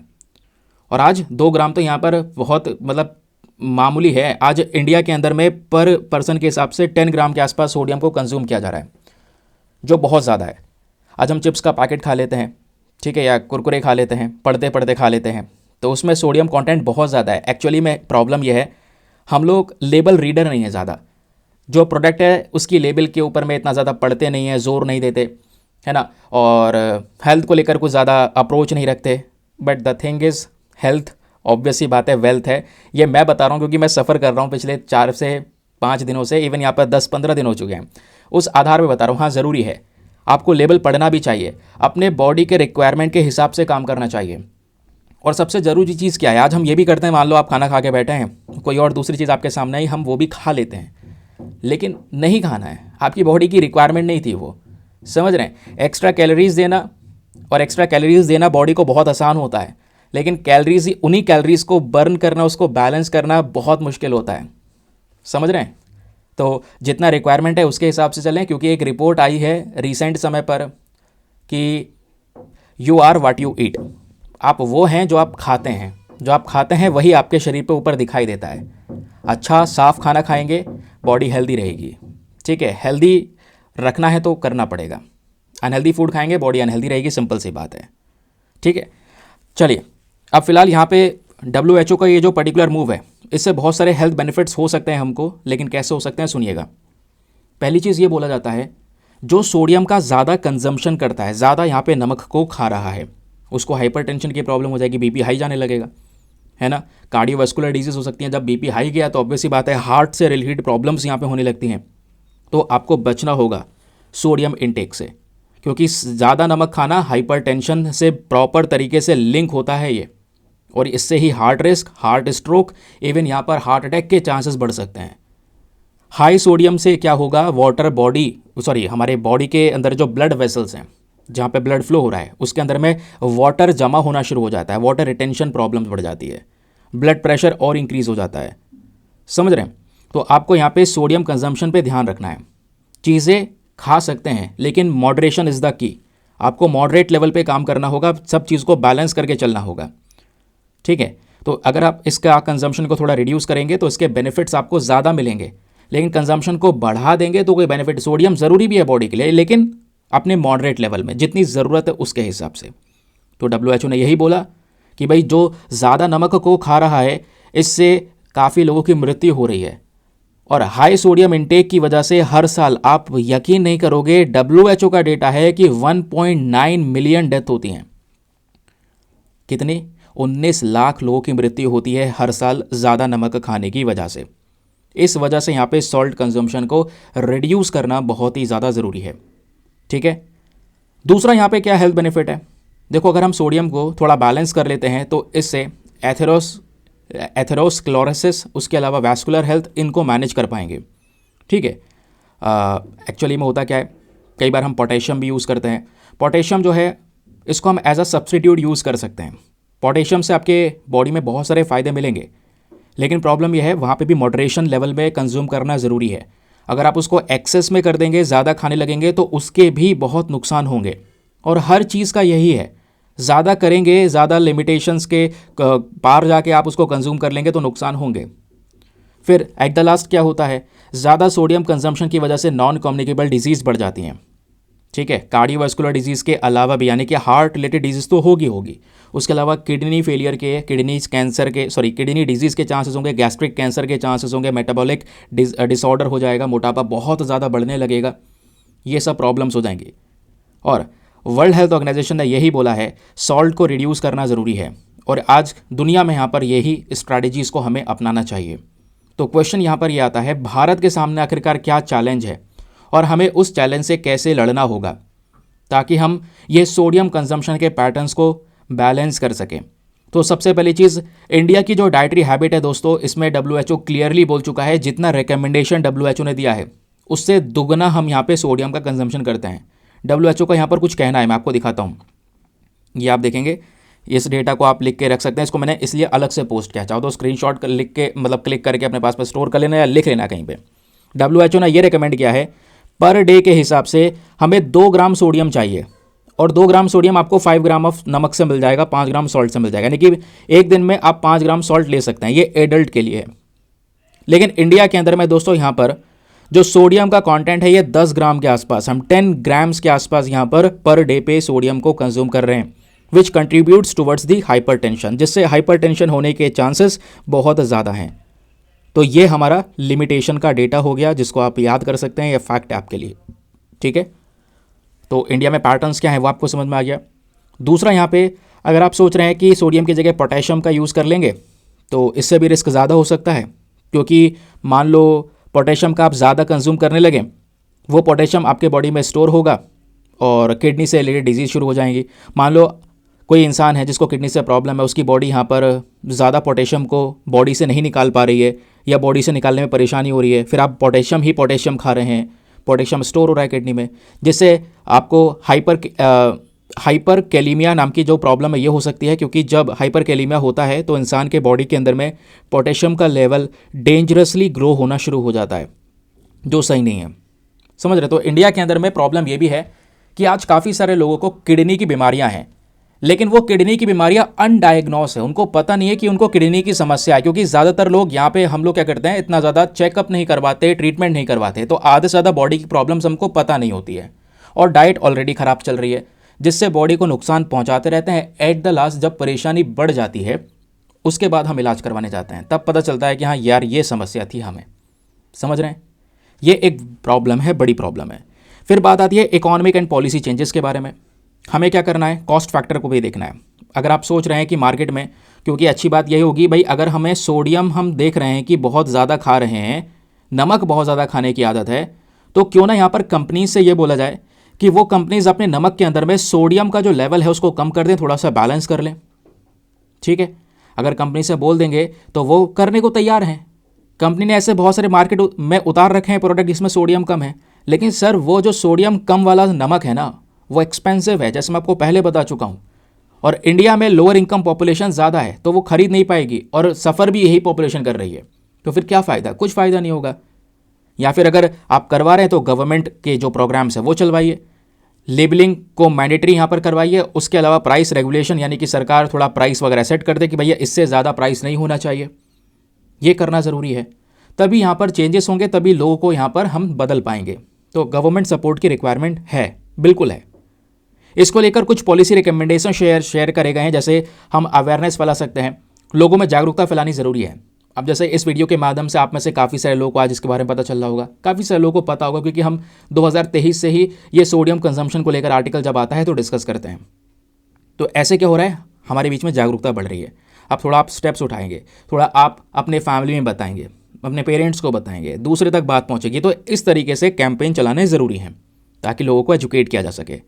और आज 2 ग्राम तो यहाँ पर बहुत मतलब मामूली है। आज इंडिया के अंदर में पर पर्सन के हिसाब से 10 ग्राम के आसपास सोडियम को कंज्यूम किया जा रहा है, जो बहुत ज़्यादा है। आज हम चिप्स का पैकेट खा लेते हैं, ठीक है, या कुरकुरे खा लेते हैं, पढ़ते पढ़ते खा लेते हैं, तो उसमें सोडियम कंटेंट बहुत ज़्यादा है। एक्चुअली में प्रॉब्लम यह है हम लोग लेबल रीडर नहीं है ज़्यादा, जो प्रोडक्ट है उसकी लेबल के ऊपर में इतना ज़्यादा पढ़ते नहीं है, जोर नहीं देते, है ना। और हेल्थ को लेकर कुछ ज़्यादा अप्रोच नहीं रखते। But the thing is health obvious सी बात है वेल्थ है। ये मैं बता रहा हूँ क्योंकि मैं सफ़र कर रहा हूँ पिछले 4 से 5 दिनों से, इवन यहाँ पर 10-15 दिन हो चुके हैं। उस आधार पर बता रहा हूँ। हाँ, ज़रूरी है, आपको लेबल पढ़ना भी चाहिए, अपने बॉडी के रिक्वायरमेंट के हिसाब से काम करना चाहिए। और सबसे ज़रूरी चीज़ क्या है, आज हम ये भी करते हैं, मान लो आप खाना खा के बैठे हैं, कोई और दूसरी चीज़ आपके सामने आई, हम वो भी खा लेते हैं, लेकिन नहीं खाना है, आपकी बॉडी की रिक्वायरमेंट नहीं थी वो, समझ रहे हैं। एक्स्ट्रा कैलोरीज देना और एक्स्ट्रा कैलोरीज देना बॉडी को बहुत आसान होता है, लेकिन कैलोरीज, उन्हीं कैलोरीज को बर्न करना, उसको बैलेंस करना बहुत मुश्किल होता है। समझ रहे हैं? तो जितना रिक्वायरमेंट है उसके हिसाब से चलें, क्योंकि एक रिपोर्ट आई है रिसेंट समय पर कि you are what you eat. आप वो हैं जो आप खाते हैं, जो आप खाते हैं वही आपके शरीर पे ऊपर दिखाई देता है। अच्छा साफ खाना खाएंगे, बॉडी हेल्दी रहेगी। ठीक है, हेल्दी रखना है तो करना पड़ेगा। अनहेल्दी फूड खाएंगे, बॉडी अनहेल्दी रहेगी, सिंपल सी बात है। ठीक है, चलिए अब फिलहाल यहाँ पे WHO का ये जो पर्टिकुलर मूव है, इससे बहुत सारे हेल्थ बेनिफिट्स हो सकते हैं हमको, लेकिन कैसे हो सकते हैं सुनिएगा। पहली चीज़ ये बोला जाता है, जो सोडियम का ज़्यादा कंजम्पशन करता है, ज़्यादा यहाँ पे नमक को खा रहा है, उसको हाइपरटेंशन की प्रॉब्लम हो जाएगी, बीपी हाई जाने लगेगा, है ना। कार्डियोवास्कुलर डिजीज़ हो सकती हैं। जब बीपी हाई गया तो ऑब्वियस सी बात है हार्ट से रिलेटेड प्रॉब्लम्स यहाँ पे होने लगती हैं। तो आपको बचना होगा सोडियम इनटेक से, क्योंकि ज़्यादा नमक खाना हाइपरटेंशन से प्रॉपर तरीके से लिंक होता है ये, और इससे ही heart risk, heart stroke, even यहाँ पर हार्ट अटैक के चांसेस बढ़ सकते हैं। हाई सोडियम से क्या होगा, हमारे बॉडी के अंदर जो ब्लड वेसल्स हैं, जहाँ पे ब्लड फ्लो हो रहा है, उसके अंदर में वाटर जमा होना शुरू हो जाता है, वाटर रिटेंशन प्रॉब्लम्स बढ़ जाती है, ब्लड प्रेशर और इंक्रीज़ हो जाता है। समझ रहे हैं? तो आपको यहाँ पे सोडियम कंजम्पशन पे ध्यान रखना है। चीज़ें खा सकते हैं, लेकिन मॉडरेशन इज़ द की। आपको मॉडरेट लेवल पे काम करना होगा, सब चीज़ को बैलेंस करके चलना होगा। ठीक है, तो अगर आप इसका कंजम्पशन को थोड़ा रिड्यूस करेंगे तो इसके बेनिफिट्स आपको ज़्यादा मिलेंगे, लेकिन कंजम्पशन को बढ़ा देंगे तो कोई बेनिफिट, सोडियम ज़रूरी भी है बॉडी के लिए, लेकिन अपने मॉडरेट लेवल में, जितनी ज़रूरत है उसके हिसाब से। तो WHO ने यही बोला कि भाई जो ज़्यादा नमक को खा रहा है, इससे काफ़ी लोगों की मृत्यु हो रही है, और हाई सोडियम इंटेक की वजह से हर साल, आप यकीन नहीं करोगे, WHO का डेटा है कि 1.9 मिलियन डेथ होती हैं। कितनी? 19 लाख लोगों की मृत्यु होती है हर साल ज़्यादा नमक खाने की वजह से। इस वजह से यहाँ पे सॉल्ट कंजम्पशन को रिड्यूस करना बहुत ही ज़्यादा ज़रूरी है। ठीक है, दूसरा यहाँ पे क्या हेल्थ बेनिफिट है, देखो अगर हम सोडियम को थोड़ा बैलेंस कर लेते हैं तो इससे एथेरोस्क्लेरोसिस, उसके अलावा वैस्कुलर हेल्थ, इनको मैनेज कर पाएंगे। ठीक है, एक्चुअली में होता क्या है, कई बार हम पोटेशियम भी यूज़ करते हैं। पोटेशियम जो है, इसको हम एज अ सब्स्टिट्यूट यूज़ कर सकते हैं। पोटेशियम से आपके बॉडी में बहुत सारे फ़ायदे मिलेंगे, लेकिन प्रॉब्लम यह है वहाँ पे भी मॉडरेशन लेवल में कंज्यूम करना ज़रूरी है। अगर आप उसको एक्सेस में कर देंगे, ज़्यादा खाने लगेंगे, तो उसके भी बहुत नुकसान होंगे। और हर चीज़ का यही है, ज़्यादा करेंगे, ज़्यादा लिमिटेशंस के पार जाके आप उसको कंज्यूम कर लेंगे तो नुकसान होंगे। फिर एट द लास्ट क्या होता है, ज़्यादा सोडियम कंजम्पशन की वजह से नॉन कम्युनिकेबल डिजीज़ बढ़ जाती हैं। ठीक है, कार्डियोवास्कुलर डिजीज़ के अलावा भी, यानी कि हार्ट रिलेटेड डिजीज़ तो होगी, उसके अलावा किडनी फेलियर के, किडनी डिजीज़ के चांसेस होंगे, गैस्ट्रिक कैंसर के चांसेस होंगे, मेटाबॉलिक डिसऑर्डर हो जाएगा, मोटापा बहुत ज़्यादा बढ़ने लगेगा, ये सब प्रॉब्लम्स हो जाएंगी। और वर्ल्ड हेल्थ ऑर्गेनाइजेशन ने यही बोला है, सॉल्ट को रिड्यूस करना ज़रूरी है, और आज दुनिया में यहाँ पर यही स्ट्रैटेजीज़ को हमें अपनाना चाहिए। तो क्वेश्चन यहाँ पर यह आता है, भारत के सामने आखिरकार क्या चैलेंज है और हमें उस चैलेंज से कैसे लड़ना होगा ताकि हम ये सोडियम कंजम्पशन के पैटर्न्स को बैलेंस कर सकें। तो सबसे पहली चीज़, इंडिया की जो डाइटरी हैबिट है दोस्तों, इसमें WHO क्लियरली बोल चुका है, जितना रिकमेंडेशन WHO ने दिया है उससे दुगना हम यहाँ पे सोडियम का कंजम्पशन करते हैं। WHO का यहाँ पर कुछ कहना है, मैं आपको दिखाता हूँ। ये आप देखेंगे, इस डेटा को आप लिख के रख सकते हैं। इसको मैंने इसलिए अलग से पोस्ट किया, चाहो तो स्क्रीनशॉट लिख के, मतलब क्लिक करके अपने पास में स्टोर कर लेना या लिख लेना कहीं पे। WHO ने ये रिकमेंड किया है, पर डे के हिसाब से हमें 2 ग्राम सोडियम चाहिए, और 2 ग्राम सोडियम आपको 5 ग्राम ऑफ नमक से मिल जाएगा, 5 ग्राम सॉल्ट से मिल जाएगा, यानी कि एक दिन में आप 5 ग्राम सॉल्ट ले सकते हैं। ये एडल्ट के लिए है। लेकिन इंडिया के अंदर में दोस्तों यहाँ पर जो सोडियम का कंटेंट है, ये 10 ग्राम के आसपास, हम 10 ग्राम्स के आसपास यहाँ पर डे पे सोडियम को कंज्यूम कर रहे हैं, विच कंट्रीब्यूट्स टुवर्ड्स दी हाइपरटेंशन, जिससे हाइपरटेंशन होने के चांसेस बहुत ज़्यादा हैं। तो ये हमारा लिमिटेशन का डेटा हो गया, जिसको आप याद कर सकते हैं, ये फैक्ट है आपके लिए। ठीक है, तो इंडिया में पैटर्न्स क्या है वो आपको समझ में आ गया। दूसरा, यहाँ पे अगर आप सोच रहे हैं कि सोडियम की जगह पोटेशियम का यूज़ कर लेंगे तो इससे भी रिस्क ज़्यादा हो सकता है, क्योंकि मान लो पोटेशियम का आप ज़्यादा कंज्यूम करने लगे, वो पोटेशियम आपके बॉडी में स्टोर होगा और किडनी से रिलेटेड डिजीज़ शुरू हो जाएंगी। मान लो कोई इंसान है जिसको किडनी से प्रॉब्लम है, उसकी बॉडी यहाँ पर ज़्यादा पोटेशियम को बॉडी से नहीं निकाल पा रही है, या बॉडी से निकालने में परेशानी हो रही है, फिर आप पोटेशियम खा रहे हैं, पोटेशियम स्टोर हो रहा है किडनी में, जिससे आपको हाइपर कैलीमिया नाम की जो प्रॉब्लम है ये हो सकती है, क्योंकि जब हाइपर कैलीमिया होता है तो इंसान के बॉडी के अंदर में पोटेशियम का लेवल डेंजरसली ग्रो होना शुरू हो जाता है, जो सही नहीं है। समझ रहे? तो इंडिया के अंदर में प्रॉब्लम ये भी है कि आज काफ़ी सारे लोगों को किडनी की बीमारियां हैं, लेकिन वो किडनी की बीमारियां अनडायग्नोस है, उनको पता नहीं है कि उनको किडनी की समस्या है, क्योंकि ज़्यादातर लोग यहाँ पे हम लोग क्या करते हैं, इतना ज़्यादा चेकअप नहीं करवाते, ट्रीटमेंट नहीं करवाते, तो आधे से ज़्यादा बॉडी की प्रॉब्लम्स हमको पता नहीं होती है। और डाइट ऑलरेडी ख़राब चल रही है, जिससे बॉडी को नुकसान पहुंचाते रहते हैं। एट द लास्ट जब परेशानी बढ़ जाती है उसके बाद हम इलाज करवाने जाते हैं, तब पता चलता है कि हाँ यार ये समस्या थी हमें। समझ रहे हैं? ये एक प्रॉब्लम है, बड़ी प्रॉब्लम है। फिर बात आती है इकोनॉमिक एंड पॉलिसी चेंजेस के बारे में। हमें क्या करना है, कॉस्ट फैक्टर को भी देखना है। अगर आप सोच रहे हैं कि मार्केट में, क्योंकि अच्छी बात यही होगी भाई, अगर हमें सोडियम हम देख रहे हैं कि बहुत ज़्यादा खा रहे हैं, नमक बहुत ज़्यादा खाने की आदत है, तो क्यों ना यहाँ पर कंपनी से ये बोला जाए कि वो कंपनीज अपने नमक के अंदर में सोडियम का जो लेवल है उसको कम कर दें, थोड़ा सा बैलेंस कर लें। ठीक है, अगर कंपनी से बोल देंगे तो वो करने को तैयार हैं। कंपनी ने ऐसे बहुत सारे मार्केट में उतार रखे हैं प्रोडक्ट जिसमें सोडियम कम है, लेकिन सर वो जो सोडियम कम वाला नमक है ना, वो एक्सपेंसिव है, जैसे मैं आपको पहले बता चुका हूँ। और इंडिया में लोअर इनकम पॉपुलेशन ज़्यादा है, तो वो खरीद नहीं पाएगी, और सफ़र भी यही पॉपुलेशन कर रही है, तो फिर क्या फ़ायदा? कुछ फ़ायदा नहीं होगा। या फिर अगर आप करवा रहे हैं तो गवर्नमेंट के जो प्रोग्राम्स हैं वो चलवाइए, लेबलिंग को मैंडेटरी यहाँ पर करवाइए। उसके अलावा प्राइस रेगुलेशन, यानी कि सरकार थोड़ा प्राइस वगैरह सेट कर दे कि भैया इससे ज़्यादा प्राइस नहीं होना चाहिए, ये करना ज़रूरी है। तभी यहाँ पर चेंजेस होंगे, तभी लोगों को यहाँ पर हम बदल पाएंगे। तो गवर्नमेंट सपोर्ट की रिक्वायरमेंट है, बिल्कुल है। इसको लेकर कुछ पॉलिसी रिकमेंडेशन शेयर करे गए हैं, जैसे हम अवेयरनेस फैला सकते हैं, लोगों में जागरूकता फैलानी ज़रूरी है। अब जैसे इस वीडियो के माध्यम से आप में से काफ़ी सारे लोगों को आज इसके बारे में पता चल रहा होगा, काफ़ी सारे लोगों को पता होगा, क्योंकि हम 2023 से ही ये सोडियम कंजम्पशन को लेकर आर्टिकल जब आता है तो डिस्कस करते हैं। तो ऐसे क्या हो रहा है, हमारे बीच में जागरूकता बढ़ रही है। अब थोड़ा आप स्टेप्स उठाएंगे, थोड़ा आप अपने फैमिली में बताएंगे, अपने पेरेंट्स को बताएंगे, दूसरे तक बात पहुंचेगी। तो इस तरीके से कैंपेन चलाने ज़रूरी हैं ताकि लोगों को एजुकेट किया जा सके।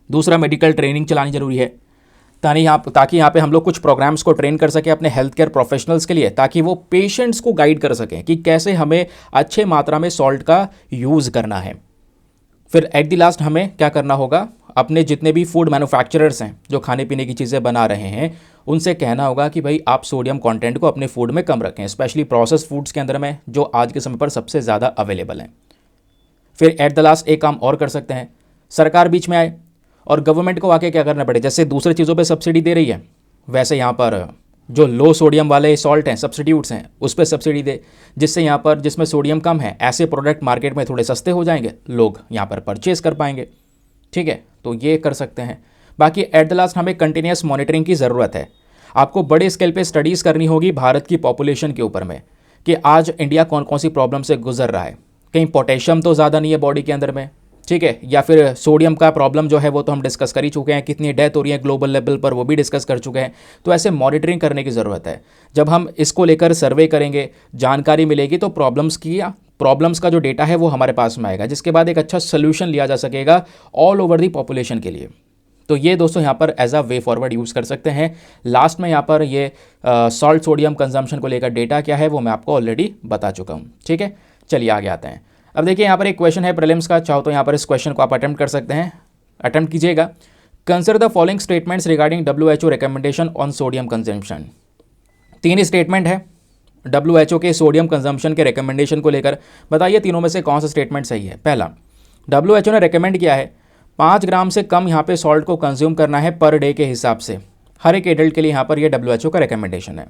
दूसरा, मेडिकल ट्रेनिंग चलानी ज़रूरी है, ताकि यहाँ पे हम लोग कुछ प्रोग्राम्स को ट्रेन कर सकें अपने हेल्थ केयर प्रोफेशनल्स के लिए, ताकि वो पेशेंट्स को गाइड कर सकें कि कैसे हमें अच्छे मात्रा में सॉल्ट का यूज़ करना है। फिर एट द लास्ट हमें क्या करना होगा, अपने जितने भी फूड मैन्युफैक्चरर्स हैं जो खाने पीने की चीज़ें बना रहे हैं, उनसे कहना होगा कि भाई आप सोडियम कंटेंट को अपने फूड में कम रखें, स्पेशली प्रोसेस्ड फूड्स के अंदर में, जो आज के समय पर सबसे ज़्यादा अवेलेबल हैं। फिर एट द लास्ट एक काम और कर सकते हैं, सरकार बीच में आए और गवर्नमेंट को आके क्या करना पड़े, जैसे दूसरी चीज़ों पे सब्सिडी दे रही है, वैसे यहाँ पर जो लो सोडियम वाले सॉल्ट हैं, सब्सिट्यूट्स हैं, उस पर सब्सिडी दे, जिससे यहाँ पर जिसमें सोडियम कम है, ऐसे प्रोडक्ट मार्केट में थोड़े सस्ते हो जाएंगे, लोग यहाँ पर परचेज कर पाएंगे। ठीक है, तो ये कर सकते हैं। बाकी एट द लास्ट हमें कंटिन्यूस मॉनिटरिंग की ज़रूरत है। आपको बड़े स्केल पे स्टडीज़ करनी होगी भारत की पॉपुलेशन के ऊपर में, कि आज इंडिया कौन कौन सी प्रॉब्लम से गुजर रहा है। कहीं पोटेशियम तो ज़्यादा नहीं है बॉडी के अंदर में, ठीक है, या फिर सोडियम का प्रॉब्लम जो है वो तो हम डिस्कस कर ही चुके हैं, कितनी डेथ हो रही है ग्लोबल लेवल पर वो भी डिस्कस कर चुके हैं। तो ऐसे मॉनिटरिंग करने की ज़रूरत है। जब हम इसको लेकर सर्वे करेंगे, जानकारी मिलेगी, तो प्रॉब्लम्स का जो डेटा है वो हमारे पास में आएगा, जिसके बाद एक अच्छा सोल्यूशन लिया जा सकेगा ऑल ओवर दी पॉपुलेशन के लिए। तो ये दोस्तों यहाँ पर as a way forward use कर सकते हैं। लास्ट में यहाँ पर ये सॉल्ट सोडियम कंजम्पशन को लेकर डेटा क्या है वो मैं आपको ऑलरेडी बता चुका हूँ। ठीक है, चलिए आगे आते हैं। अब देखिए यहाँ पर एक क्वेश्चन है प्रीलिम्स का, चाहो तो यहाँ पर इस क्वेश्चन को आप अटेम्प्ट कर सकते हैं, अटेम्प्ट कीजिएगा। Consider the following statements regarding WHO recommendation on sodium consumption. 3 statement है WHO के सोडियम कंजम्पशन के रिकमेंडेशन को लेकर, बताइए तीनों में से कौन सा स्टेटमेंट सही है। पहला, WHO ने रिकमेंड किया है 5 ग्राम से कम यहाँ पे सॉल्ट को कंज्यूम करना है पर डे के हिसाब से, हर एक एडल्ट के लिए यहाँ पर यह WHO का रिकमेंडेशन है।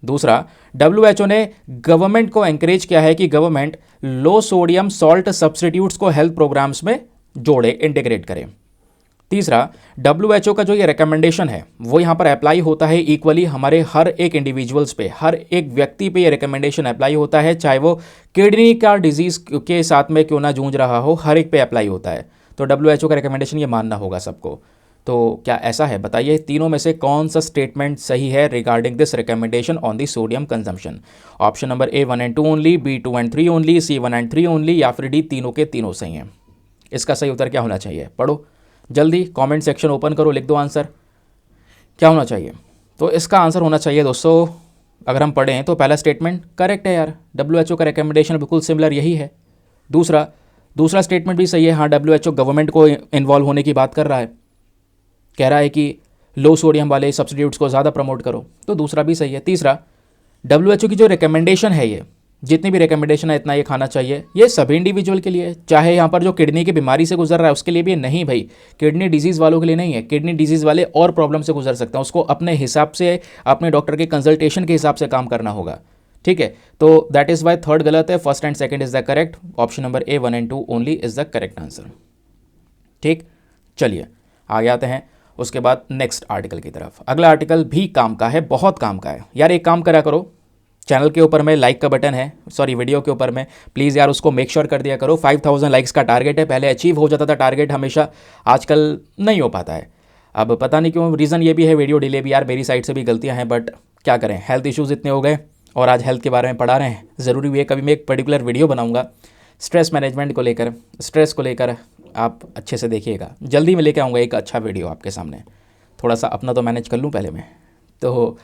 दूसरा, WHO ने गवर्नमेंट को एंकरेज किया है कि गवर्नमेंट लो सोडियम सॉल्ट सब्स्टिट्यूट्स को हेल्थ प्रोग्राम्स में जोड़े, इंटीग्रेट करे। तीसरा, WHO का जो ये रिकमेंडेशन है वो यहाँ पर अप्लाई होता है इक्वली हमारे हर एक इंडिविजुअल्स पे, हर एक व्यक्ति पे ये रिकमेंडेशन अप्लाई होता है, चाहे वो किडनी का डिजीज़ के साथ में क्यों ना जूझ रहा हो, हर एक पे अप्लाई होता है। तो WHO का रिकमेंडेशन ये मानना होगा सबको। तो क्या ऐसा है, बताइए तीनों में से कौन सा स्टेटमेंट सही है regarding this recommendation on the sodium consumption. Option number A 1 and 2 only, B 2 and 3 only, C 1 and 3 only, या फिर D तीनों के तीनों सही हैं। इसका सही उत्तर क्या होना चाहिए, पढ़ो जल्दी, कमेंट सेक्शन ओपन करो, लिख दो आंसर, क्या होना चाहिए। तो इसका आंसर होना चाहिए दोस्तों, अगर हम पढ़ें तो पहला स्टेटमेंट करेक्ट है यार, WHO का रिकमेंडेशन बिल्कुल सिमिलर यही है। दूसरा स्टेटमेंट भी सही है, हाँ WHO गवर्नमेंट को इन्वॉल्व होने की बात कर रहा है। कह रहा है कि लो सोडियम वाले सब्स्टिट्यूट्स को ज़्यादा प्रमोट करो, तो दूसरा भी सही है। तीसरा, WHO की जो रिकमेंडेशन है, ये जितनी भी रिकमेंडेशन है इतना ये खाना चाहिए, ये सभी इंडिविजुअल के लिए है। चाहे यहाँ पर जो किडनी की बीमारी से गुजर रहा है उसके लिए भी नहीं भाई, किडनी डिजीज़ वालों के लिए नहीं है। किडनी डिजीज़ वाले और प्रॉब्लम से गुजर सकते हैं, उसको अपने हिसाब से, अपने डॉक्टर के कंसल्टेशन के हिसाब से काम करना होगा, ठीक है। तो दैट इज़ वाई थर्ड गलत है, first and second is the correct, option number A 1 and 2 only is the correct answer, ठीक। चलिए आगे आते हैं उसके बाद नेक्स्ट आर्टिकल की तरफ। अगला आर्टिकल भी काम का है, बहुत काम का है यार। एक काम करा करो, चैनल के ऊपर में लाइक का बटन है, सॉरी वीडियो के ऊपर में, प्लीज़ यार उसको मेक श्योर कर दिया करो। 5000 लाइक्स का टारगेट है, पहले अचीव हो जाता था टारगेट हमेशा, आजकल नहीं हो पाता है। अब पता नहीं क्यों, रीज़न ये भी है वीडियो डिले भी, यार मेरी साइड से भी गलतियाँ हैं, बट क्या करें, हेल्थ इश्यूज़ इतने हो गए और आज हेल्थ के बारे में पढ़ा रहे हैं, ज़रूरी भी है। कभी मैं एक पर्टिकुलर वीडियो बनाऊँगा स्ट्रेस मैनेजमेंट को लेकर, स्ट्रेस को लेकर, आप अच्छे से देखिएगा। जल्दी मैं लेके आऊँगा एक अच्छा वीडियो आपके सामने। थोड़ा सा अपना तो मैनेज कर लूँ पहले मैं। तो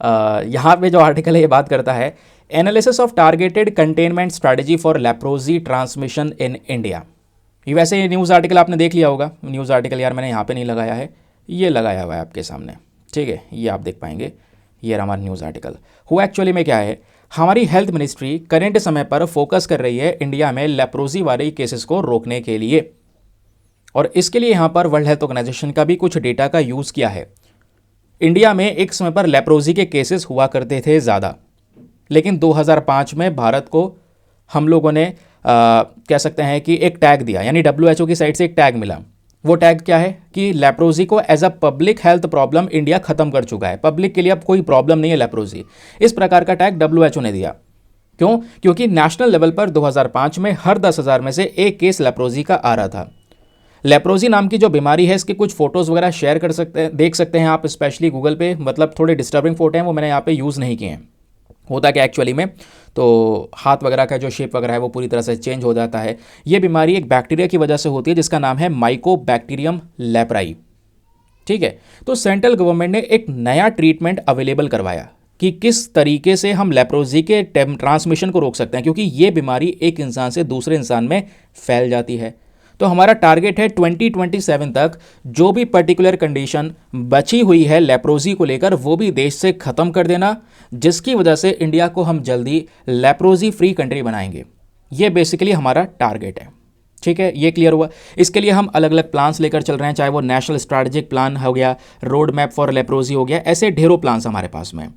यहाँ पे जो आर्टिकल है ये बात करता है analysis of targeted containment strategy for leprosy transmission in India. ये वैसे न्यूज़ आर्टिकल आपने देख लिया होगा, न्यूज़ आर्टिकल यार मैंने यहाँ पे नहीं लगाया है, ये लगाया हुआ है आपके सामने, ठीक है, ये आप देख पाएंगे। ये रहा हमारा न्यूज़ आर्टिकल। हुआ एक्चुअली में क्या है, हमारी हेल्थ मिनिस्ट्री करेंट समय पर फोकस कर रही है इंडिया में लेप्रोजी वाले केसेस को रोकने के लिए, और इसके लिए यहाँ पर वर्ल्ड हेल्थ ऑर्गेनाइजेशन का भी कुछ डेटा का यूज़ किया है। इंडिया में एक समय पर लेप्रोजी के केसेस हुआ करते थे ज़्यादा, लेकिन 2005 में भारत को हम लोगों ने कह सकते हैं कि एक टैग दिया, यानी WHO की साइड से एक टैग मिला। वो टैग क्या है कि लेप्रोजी को as a public health problem India ख़त्म कर चुका है, पब्लिक के लिए अब कोई प्रॉब्लम नहीं है लेप्रोजी, इस प्रकार का टैग WHO ने दिया। क्यों? क्योंकि नेशनल लेवल पर 2005 में हर 10,000 में से एक केस लेप्रोजी का आ रहा था। लेप्रोजी नाम की जो बीमारी है, इसके कुछ फोटोज़ वगैरह शेयर कर सकते हैं, देख सकते हैं आप, स्पेशली गूगल पे, मतलब थोड़े डिस्टर्बिंग फोटो हैं, वो मैंने यहाँ पे यूज़ नहीं किए हैं। होता क्या एक्चुअली में, तो हाथ वगैरह का जो शेप वगैरह है वो पूरी तरह से चेंज हो जाता है। ये बीमारी एक बैक्टीरिया की वजह से होती है जिसका नाम है माइकोबैक्टीरियम लेप्राई, ठीक है। तो सेंट्रल गवर्नमेंट ने एक नया ट्रीटमेंट अवेलेबल करवाया कि किस तरीके से हम लेप्रोजी के ट्रांसमिशन को रोक सकते हैं, क्योंकि ये बीमारी एक इंसान से दूसरे इंसान में फैल जाती है। तो हमारा टारगेट है 2027 तक जो भी पर्टिकुलर कंडीशन बची हुई है लेप्रोजी को लेकर वो भी देश से ख़त्म कर देना, जिसकी वजह से इंडिया को हम जल्दी लेप्रोजी फ्री कंट्री बनाएंगे। ये बेसिकली हमारा टारगेट है, ठीक है। ये क्लियर हुआ। इसके लिए हम अलग अलग प्लान्स लेकर चल रहे हैं, चाहे वो नेशनल स्ट्रैटेजिक प्लान हो गया, रोड मैप फॉर लेप्रोजी हो गया, ऐसे ढेरों प्लान्स हमारे पास में।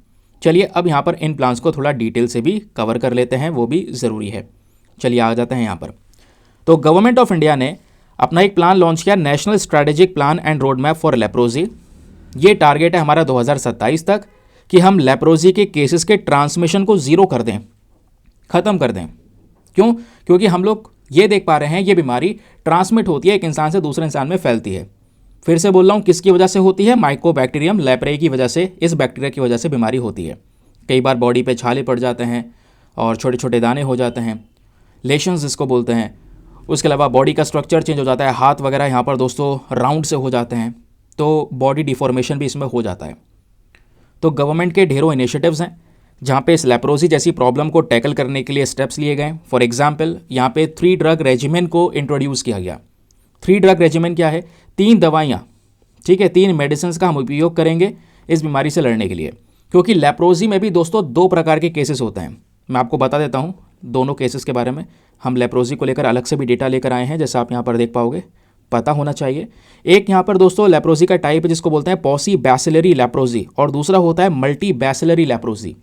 चलिए अब यहाँ पर इन प्लान्स को थोड़ा डिटेल से भी कवर कर लेते हैं, वो भी ज़रूरी है। चलिए आ जाते हैं यहाँ पर। तो गवर्नमेंट ऑफ इंडिया ने अपना एक प्लान लॉन्च किया, national strategic plan and road map for leprosy. ये टारगेट है हमारा 2027 तक कि हम लेप्रोजी के केसेस के ट्रांसमिशन को ज़ीरो कर दें, ख़त्म कर दें। क्यों? क्योंकि हम लोग ये देख पा रहे हैं ये बीमारी ट्रांसमिट होती है, एक इंसान से दूसरे इंसान में फैलती है। फिर से बोल रहा हूँ, किसकी वजह से होती है? माइकोबैक्टीरियम लेप्राई की वजह से, इस बैक्टीरिया की वजह से बीमारी होती है। कई बार बॉडी पे छाले पड़ जाते हैं और छोटे छोटे दाने हो जाते हैं, लेशंस जिसको बोलते हैं। उसके अलावा बॉडी का स्ट्रक्चर चेंज हो जाता है, हाथ वगैरह यहाँ पर दोस्तों राउंड से हो जाते हैं, तो बॉडी डिफॉर्मेशन भी इसमें हो जाता है। तो गवर्नमेंट के ढेरों इनिशिएटिव्स हैं जहाँ पे इस लेप्रोजी जैसी प्रॉब्लम को टैकल करने के लिए स्टेप्स लिए गए। फॉर एग्जांपल यहाँ पे 3 ड्रग रेजिमेन को इंट्रोड्यूस किया गया। 3 ड्रग रेजिमेन क्या है? 3 दवाइयाँ, ठीक है, 3 मेडिसिन का हम उपयोग करेंगे इस बीमारी से लड़ने के लिए। क्योंकि लेप्रोजी में भी दोस्तों 2 प्रकार के केसेस होते हैं, मैं आपको बता देता हूँ दोनों केसेस के बारे में। हम लेप्रोजी को लेकर अलग से भी डेटा लेकर आए हैं, जैसा आप यहाँ पर देख पाओगे, पता होना चाहिए। एक यहाँ पर दोस्तों लेप्रोजी का टाइप है जिसको बोलते हैं पॉसी बैसिलरी लेप्रोजी, और दूसरा होता है मल्टी बैसिलरी लेप्रोजी।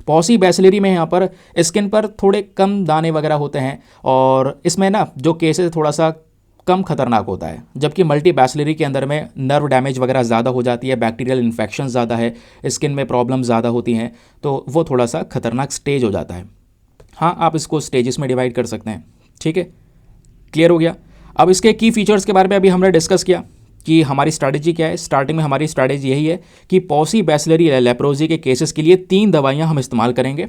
पॉसी बैसिलरी में यहाँ पर स्किन पर थोड़े कम दाने वगैरह होते हैं और इसमें ना जो केसेस थोड़ा सा कम खतरनाक होता है, जबकि मल्टी बैसिलरी के अंदर में नर्व डैमेज वगैरह ज़्यादा हो जाती है, बैक्टीरियल इन्फेक्शन ज़्यादा है, स्किन में प्रॉब्लम ज़्यादा होती हैं, तो वो थोड़ा सा खतरनाक स्टेज हो जाता है। हाँ, आप इसको स्टेजेस में डिवाइड कर सकते हैं, ठीक है, क्लियर हो गया। अब इसके की फीचर्स के बारे में अभी हमने डिस्कस किया कि हमारी स्ट्रैटेजी क्या है। स्टार्टिंग में हमारी स्ट्रैटेजी यही है कि पॉसी बैसिलरी लेप्रोजी के केसेस के लिए 3 दवाइयाँ हम इस्तेमाल करेंगे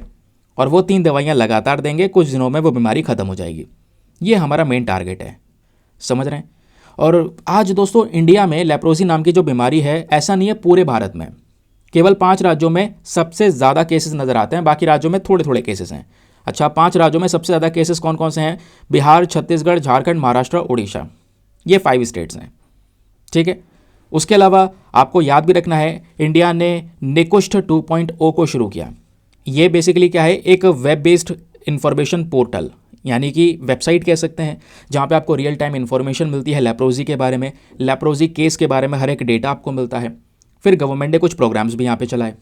और वो 3 दवाइयाँ लगातार देंगे, कुछ दिनों में वो बीमारी ख़त्म हो जाएगी। ये हमारा मेन टारगेट है, समझ रहे हैं। और आज दोस्तों इंडिया में लेप्रोजी नाम की जो बीमारी है, ऐसा नहीं है पूरे भारत में, केवल 5 राज्यों में सबसे ज़्यादा केसेस नज़र आते हैं, बाकी राज्यों में थोड़े थोड़े केसेस हैं। अच्छा, 5 राज्यों में सबसे ज़्यादा केसेस कौन कौन से हैं? बिहार, छत्तीसगढ़, झारखंड, महाराष्ट्र, उड़ीसा, ये 5 स्टेट्स हैं, ठीक है। उसके अलावा आपको याद भी रखना है, इंडिया ने निकुष्ठ 2.0 को शुरू किया। ये बेसिकली क्या है, एक वेब बेस्ड इंफॉर्मेशन पोर्टल, यानी कि वेबसाइट कह सकते हैं, जहाँ पे आपको रियल टाइम इन्फॉर्मेशन मिलती है लेप्रोजी के बारे में, लेप्रोजी केस के बारे में हर एक डेटा आपको मिलता है। फिर गवर्नमेंट ने कुछ प्रोग्राम्स भी यहाँ पे चलाए।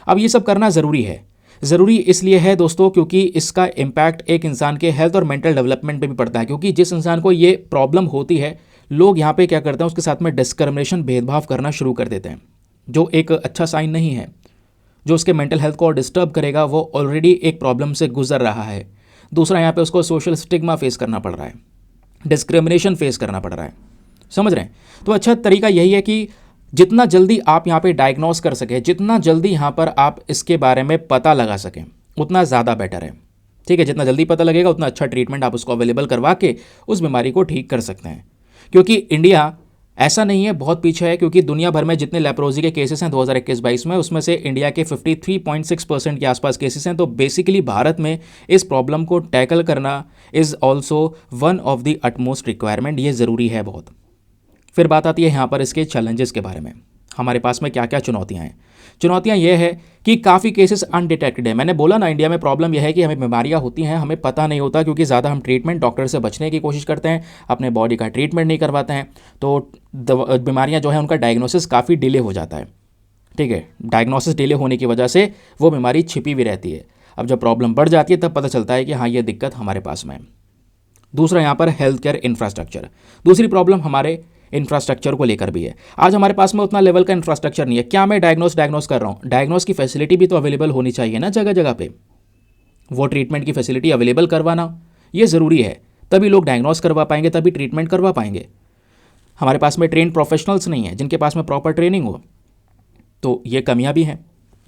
अब ये सब करना ज़रूरी है। ज़रूरी इसलिए है दोस्तों क्योंकि इसका इम्पैक्ट एक इंसान के हेल्थ और मेंटल डेवलपमेंट पे भी पड़ता है, क्योंकि जिस इंसान को ये प्रॉब्लम होती है, लोग यहाँ पे क्या करते हैं, उसके साथ में डिस्क्रिमिनेशन, भेदभाव करना शुरू कर देते हैं, जो एक अच्छा साइन नहीं है। जो उसके मेंटल हेल्थ को डिस्टर्ब करेगा वो ऑलरेडी एक प्रॉब्लम से गुजर रहा है। दूसरा, यहाँ पे उसको सोशल स्टिग्मा फेस करना पड़ रहा है, डिस्क्रिमिनेशन फेस करना पड़ रहा है। समझ रहे हैं? तो अच्छा तरीका यही है कि जितना जल्दी आप यहाँ पे डायग्नोस कर सकें, जितना जल्दी यहाँ पर आप इसके बारे में पता लगा सकें, उतना ज़्यादा बेटर है। ठीक है, जितना जल्दी पता लगेगा उतना अच्छा ट्रीटमेंट आप उसको अवेलेबल करवा के उस बीमारी को ठीक कर सकते हैं। क्योंकि इंडिया ऐसा नहीं है बहुत पीछे है, क्योंकि दुनिया भर में जितने लेप्रोजी के केसेस हैं 2021-22 में, उसमें से इंडिया के 53.6% के आसपास केसेस हैं। तो बेसिकली भारत में इस प्रॉब्लम को टैकल करना is also one of the utmost requirement. ये ज़रूरी है बहुत। फिर बात आती है यहाँ पर इसके चैलेंजेस के बारे में। हमारे पास में क्या क्या चुनौतियाँ हैं? चुनौतियाँ ये है कि काफ़ी केसेस अनडिटेक्टेड है। मैंने बोला ना, इंडिया में प्रॉब्लम यह है कि हमें बीमारियाँ होती हैं, हमें पता नहीं होता, क्योंकि ज़्यादा हम ट्रीटमेंट डॉक्टर से बचने की कोशिश करते हैं, अपने बॉडी का ट्रीटमेंट नहीं करवाते हैं, तो बीमारियाँ जो है उनका डायग्नोसिस काफ़ी डिले हो जाता है। ठीक है, डायग्नोसिस डिले होने की वजह से वो बीमारी छिपी भी रहती है। अब जब प्रॉब्लम बढ़ जाती है तब पता चलता है कि हाँ, ये दिक्कत हमारे पास में है। दूसरा, यहाँ पर हेल्थ केयर इंफ्रास्ट्रक्चर। दूसरी प्रॉब्लम हमारे इंफ्रास्ट्रक्चर को लेकर भी है। आज हमारे पास में उतना लेवल का इंफ्रास्ट्रक्चर नहीं है। क्या मैं डायग्नोस कर रहा हूँ, डायग्नोस की फैसिलिटी भी तो अवेलेबल होनी चाहिए ना जगह जगह पे। वो ट्रीटमेंट की फैसिलिटी अवेलेबल करवाना ये ज़रूरी है, तभी लोग डायग्नोस करवा पाएंगे, तभी ट्रीटमेंट करवा पाएंगे। हमारे पास में ट्रेन प्रोफेशनल्स नहीं है जिनके पास में प्रॉपर ट्रेनिंग हो, तो ये कमियाँ भी हैं।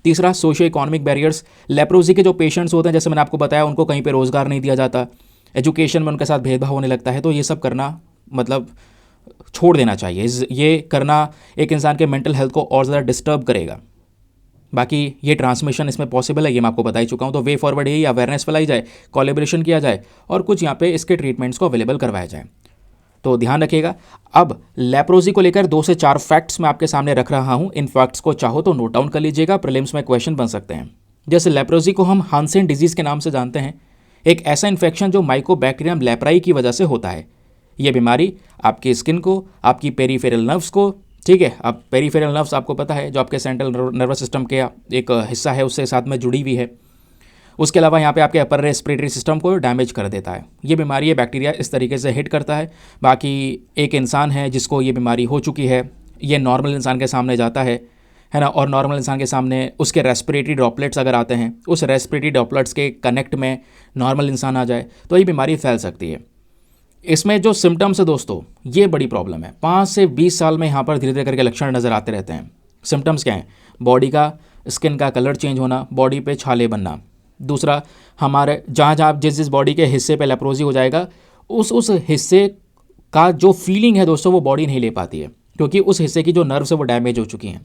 तीसरा, सोशियो इकोनॉमिक बैरियर्स। लेप्रोजी के जो पेशेंट्स होते हैं, जैसे मैंने आपको बताया, उनको कहीं पर रोज़गार नहीं दिया जाता, एजुकेशन में उनके साथ भेदभाव होने लगता है। तो ये सब करना मतलब छोड़ देना चाहिए। ये करना एक इंसान के मेंटल हेल्थ को और ज़्यादा डिस्टर्ब करेगा। बाकी ये ट्रांसमिशन इसमें पॉसिबल है, ये मैं आपको बता ही चुका हूँ। तो वे फॉरवर्ड यही, अवेयरनेस फैलाई जाए, कोलैबोरेशन किया जाए और कुछ यहाँ पे इसके ट्रीटमेंट्स को अवेलेबल करवाया जाए। तो ध्यान रखिएगा। अब लेप्रोजी को लेकर 2 से 4 फैक्ट्स मैं आपके सामने रख रहा हूँ। इन फैक्ट्स को चाहो तो नोट डाउन कर लीजिएगा, प्रीलिम्स में क्वेश्चन बन सकते हैं। जैसे लेप्रोजी को हम हांसेन डिजीज़ के नाम से जानते हैं, एक ऐसा इन्फेक्शन जो माइकोबैक्टीरियम लेप्राई की वजह से होता है। ये बीमारी आपकी स्किन को, आपकी पेरीफेरल नर्व्स को, ठीक है, अब पेरीफेरल नर्व्स आपको पता है जो आपके सेंट्रल नर्वस सिस्टम के एक हिस्सा है, उससे साथ में जुड़ी हुई है। उसके अलावा यहाँ पे आपके अपर रेस्पिरेटरी सिस्टम को डैमेज कर देता है। ये बीमारी, ये बैक्टीरिया इस तरीके से हिट करता है। बाकी एक इंसान है जिसको ये बीमारी हो चुकी है, ये नॉर्मल इंसान के सामने जाता है ना, और नॉर्मल इंसान के सामने उसके रेस्पिरेटरी ड्रॉपलेट्स अगर आते हैं, उस रेस्पिरेटरी ड्रॉपलेट्स के कनेक्ट में नॉर्मल इंसान आ जाए तो ये बीमारी फैल सकती है। इसमें जो सिम्टम्स है दोस्तों, ये बड़ी प्रॉब्लम है। 5 से 20 साल में यहाँ पर धीरे धीरे करके लक्षण नज़र आते रहते हैं। सिम्टम्स क्या हैं? बॉडी का, स्किन का कलर चेंज होना, बॉडी पे छाले बनना। दूसरा, हमारे जहाँ जहाँ जिस बॉडी के हिस्से पे लेप्रोजी हो जाएगा, उस हिस्से का जो फीलिंग है दोस्तों, वो बॉडी नहीं ले पाती है, क्योंकि उस हिस्से की जो नर्व्स है वो डैमेज हो चुकी हैं।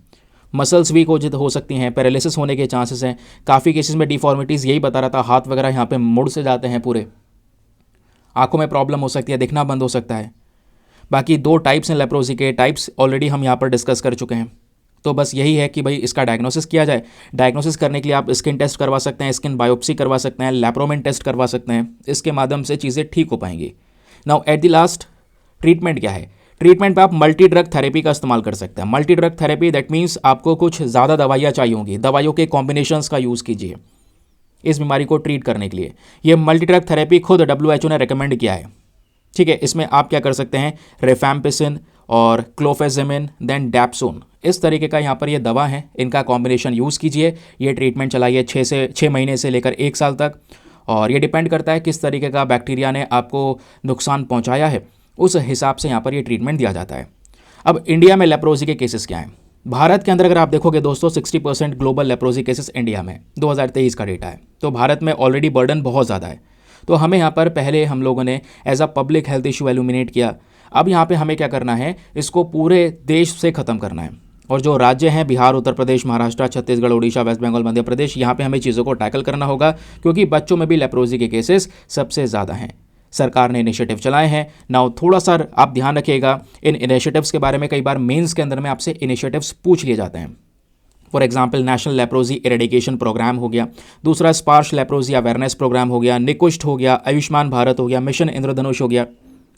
मसल्स वीक हो सकती हैं, पैरालिसिस होने के चांसेस हैं। काफ़ी केसेस में डिफॉर्मिटीज़, यही बता रहा था, हाथ वगैरह यहाँ पे मुड़ से जाते हैं पूरे। आंखों में प्रॉब्लम हो सकती है, दिखना बंद हो सकता है। बाकी 2 टाइप्स हैं लेप्रोजी के, टाइप्स ऑलरेडी हम यहाँ पर डिस्कस कर चुके हैं। तो बस यही है कि भाई इसका डायग्नोसिस किया जाए। डायग्नोसिस करने के लिए आप स्किन टेस्ट करवा सकते हैं, स्किन बायोप्सी करवा सकते हैं, लेप्रोमेन टेस्ट करवा सकते हैं। इसके माध्यम से चीज़ें ठीक हो पाएंगी। Now at the last, treatment क्या है? ट्रीटमेंट पे आप मल्टी ड्रग थेरेपी का इस्तेमाल कर सकते हैं। Multi drug therapy that means आपको कुछ ज़्यादा दवाइयाँ चाहिए होंगी, दवाइयों के कॉम्बिनेशंस का यूज़ कीजिए इस बीमारी को ट्रीट करने के लिए। ये मल्टी ड्रग थेरेपी खुद WHO ने रिकमेंड किया है। ठीक है, इसमें आप क्या कर सकते हैं, रिफैम्पिसिन और क्लोफेजेमिन देन डैप्सोन, इस तरीके का यहाँ पर ये दवा है, इनका कॉम्बिनेशन यूज़ कीजिए। ये ट्रीटमेंट चलाइए 6 महीने से लेकर 1 साल तक, और ये डिपेंड करता है किस तरीके का बैक्टीरिया ने आपको नुकसान पहुँचाया है, उस हिसाब से यहाँ पर ये ट्रीटमेंट दिया जाता है। अब इंडिया में लेप्रोजी के केसेस क्या हैं? भारत के अंदर अगर आप देखोगे दोस्तों, 60% ग्लोबल लेप्रोजी केसेस इंडिया में, 2023 का डेटा है। तो भारत में ऑलरेडी बर्डन बहुत ज़्यादा है। तो हमें यहाँ पर पहले हम लोगों ने as a public health issue eliminate किया। अब यहाँ पे हमें क्या करना है, इसको पूरे देश से ख़त्म करना है। और जो राज्य हैं, बिहार, उत्तर प्रदेश, महाराष्ट्र, छत्तीसगढ़, उड़ीसा, वेस्ट बंगाल, मध्य प्रदेश, यहाँ पे हमें चीज़ों को टैकल करना होगा, क्योंकि बच्चों में भी लेप्रोजी के केसेस सबसे ज़्यादा हैं। सरकार ने इनिशिएटिव चलाए हैं। नाउ थोड़ा सा आप ध्यान रखिएगा, इन इनिशिएटिव्स के बारे में कई बार मेंस के अंदर में आपसे इनिशिएटिव्स पूछ लिए जाते हैं। For example national leprosy eradication programme हो गया, दूसरा स्पार्श लेप्रोजी अवेयरनेस प्रोग्राम हो गया, निकुष्ट हो गया, आयुष्मान भारत हो गया, मिशन इंद्रधनुष हो गया।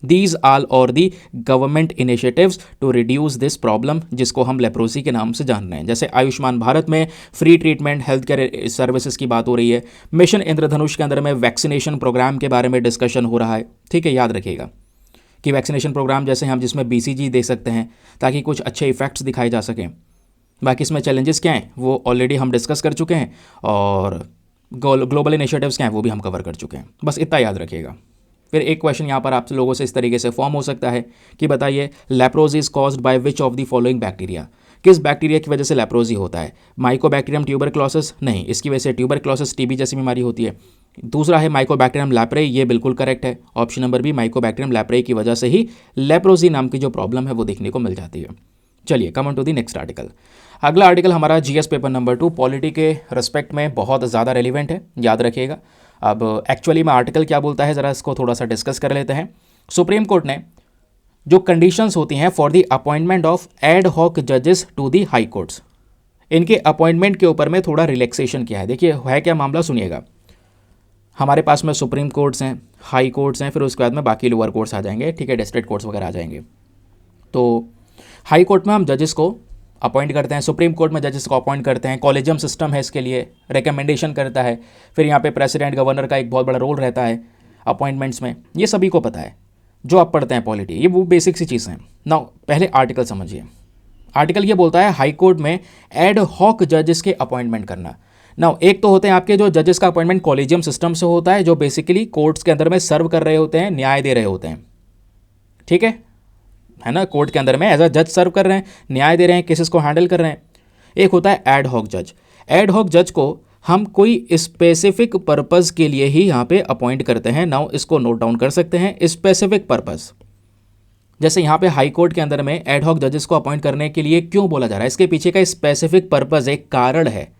These all are the government initiatives to reduce this problem, जिसको हम लेप्रोसी के नाम से जान रहे हैं। जैसे आयुष्मान भारत में free treatment health care services की बात हो रही है, मिशन इंद्रधनुष के अंदर में वैक्सीनेशन प्रोग्राम के बारे में डिस्कशन हो रहा है। ठीक है, याद रखिएगा कि वैक्सीनेशन प्रोग्राम जैसे हम जिसमें BCG दे सकते हैं ताकि कुछ अच्छे इफेक्ट्स दिखाए जा सकें। बाकी इसमें चैलेंजेस क्या हैं वो ऑलरेडी हम डिस्कस कर चुके हैं, और ग्लोबल इनिशिएटिव्स क्या हैं वो भी हम कवर कर चुके हैं। बस इतना याद रखिएगा। फिर एक क्वेश्चन यहाँ पर आप लोगों से इस तरीके से फॉर्म हो सकता है कि बताइए leprosy is caused by which of the following bacteria. किस बैक्टीरिया की वजह से लेप्रोजी होता है? Mycobacterium tuberculosis? नहीं, इसकी वजह से ट्यूबरक्लोसिस TB जैसी बीमारी होती है। दूसरा है माइकोबैक्टीरियम लैप्रे, ये बिल्कुल करेक्ट है। Option number B, Mycobacterium leprae की वजह से ही लेप्रोजी नाम की जो प्रॉब्लम है वो देखने को मिल जाती है। चलिए come on to the next article. अगला आर्टिकल हमारा GS पेपर नंबर 2 पॉलिटी के रिस्पेक्ट में बहुत ज़्यादा रेलिवेंट है, याद रखिएगा। अब एक्चुअली में आर्टिकल क्या बोलता है ज़रा इसको थोड़ा सा डिस्कस कर लेते हैं। सुप्रीम कोर्ट ने जो कंडीशंस होती हैं for the appointment of ad hoc जजेस टू द हाई कोर्ट्स, इनके अपॉइंटमेंट के ऊपर में थोड़ा रिलैक्सेशन किया है। देखिए है क्या मामला, सुनिएगा। हमारे पास में सुप्रीम कोर्ट्स हैं, हाई कोर्ट्स हैं, फिर उसके बाद में बाकी लोअर कोर्ट्स आ जाएंगे। ठीक है, डिस्ट्रिक्ट कोर्ट्स वगैरह आ जाएंगे। तो हाई कोर्ट में हम जजेस को अपॉइंट करते हैं, सुप्रीम कोर्ट में जजेस को अपॉइंट करते हैं। कॉलेजियम सिस्टम है इसके लिए, रिकमेंडेशन करता है। फिर यहाँ पे प्रेसिडेंट गवर्नर का एक बहुत बड़ा रोल रहता है अपॉइंटमेंट्स में, ये सभी को पता है जो आप पढ़ते हैं पॉलिटी, ये वो बेसिक सी चीज़ हैं। नाउ पहले आर्टिकल समझिए। आर्टिकल ये बोलता है हाई कोर्ट में एड हॉक जजेस के अपॉइंटमेंट करना। नाउ एक तो होते हैं आपके जो जजेस का अपॉइंटमेंट कॉलेजियम सिस्टम से होता है, जो बेसिकली कोर्ट्स के अंदर में सर्व कर रहे होते हैं, न्याय दे रहे होते हैं। ठीक है ना, कोर्ट के अंदर में एज अ जज सर्व कर रहे हैं, न्याय दे रहे हैं, केसेस को हैंडल कर रहे हैं। एक होता है एड हॉक जज। एड हॉक जज को हम कोई स्पेसिफिक पर्पस के लिए ही यहाँ पे अपॉइंट करते हैं। नाउ इसको नोट डाउन कर सकते हैं, स्पेसिफिक पर्पस। जैसे यहाँ पे हाई कोर्ट के अंदर में एड हॉक जजेस को अपॉइंट करने के लिए क्यों बोला जा रहा है, इसके पीछे का स्पेसिफिक पर्पस, एक कारण है।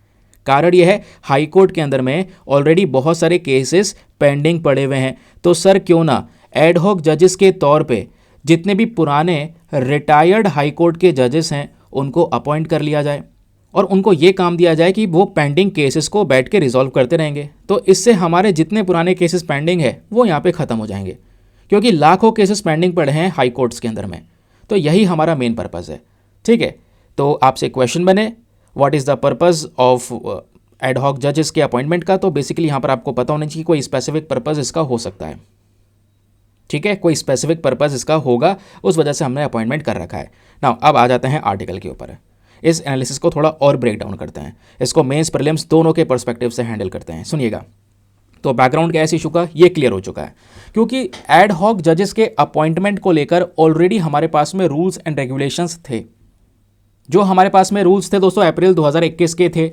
कारण यह है हाई कोर्ट के अंदर में ऑलरेडी बहुत सारे केसेस पेंडिंग पड़े हुए हैं, तो सर क्यों ना एड हॉक जजेस के तौर पे जितने भी पुराने रिटायर्ड हाई कोर्ट के जजेस हैं उनको अपॉइंट कर लिया जाए और उनको ये काम दिया जाए कि वो पेंडिंग केसेस को बैठ के रिजॉल्व करते रहेंगे। तो इससे हमारे जितने पुराने केसेस पेंडिंग है वो यहाँ पे ख़त्म हो जाएंगे, क्योंकि लाखों केसेस पेंडिंग पड़े हैं हाई कोर्ट्स के अंदर में। तो यही हमारा मेन पर्पज़ है। ठीक है, तो आपसे क्वेश्चन बने what is the purpose of ad hoc जजेस के अपॉइंटमेंट का, तो बेसिकली यहाँ पर आपको पता होना चाहिए कोई स्पेसिफिक पर्पज़ इसका हो सकता है। ठीक है, कोई स्पेसिफिक पर्पस इसका होगा, उस वजह से हमने अपॉइंटमेंट कर रखा है। नाउ अब आ जाते हैं आर्टिकल के ऊपर। इस एनालिसिस को थोड़ा और ब्रेक डाउन करते हैं, इसको मेंस प्रीलिम्स दोनों के पर्सपेक्टिव से हैंडल करते हैं। सुनिएगा, तो बैकग्राउंड क्या है इस इशू का, ये क्लियर हो चुका है। क्योंकि एड हॉक जजेस के अपॉइंटमेंट को लेकर ऑलरेडी हमारे पास में रूल्स एंड रेगुलेशंस थे। जो हमारे पास में रूल्स थे दोस्तों अप्रैल 2021 के थे,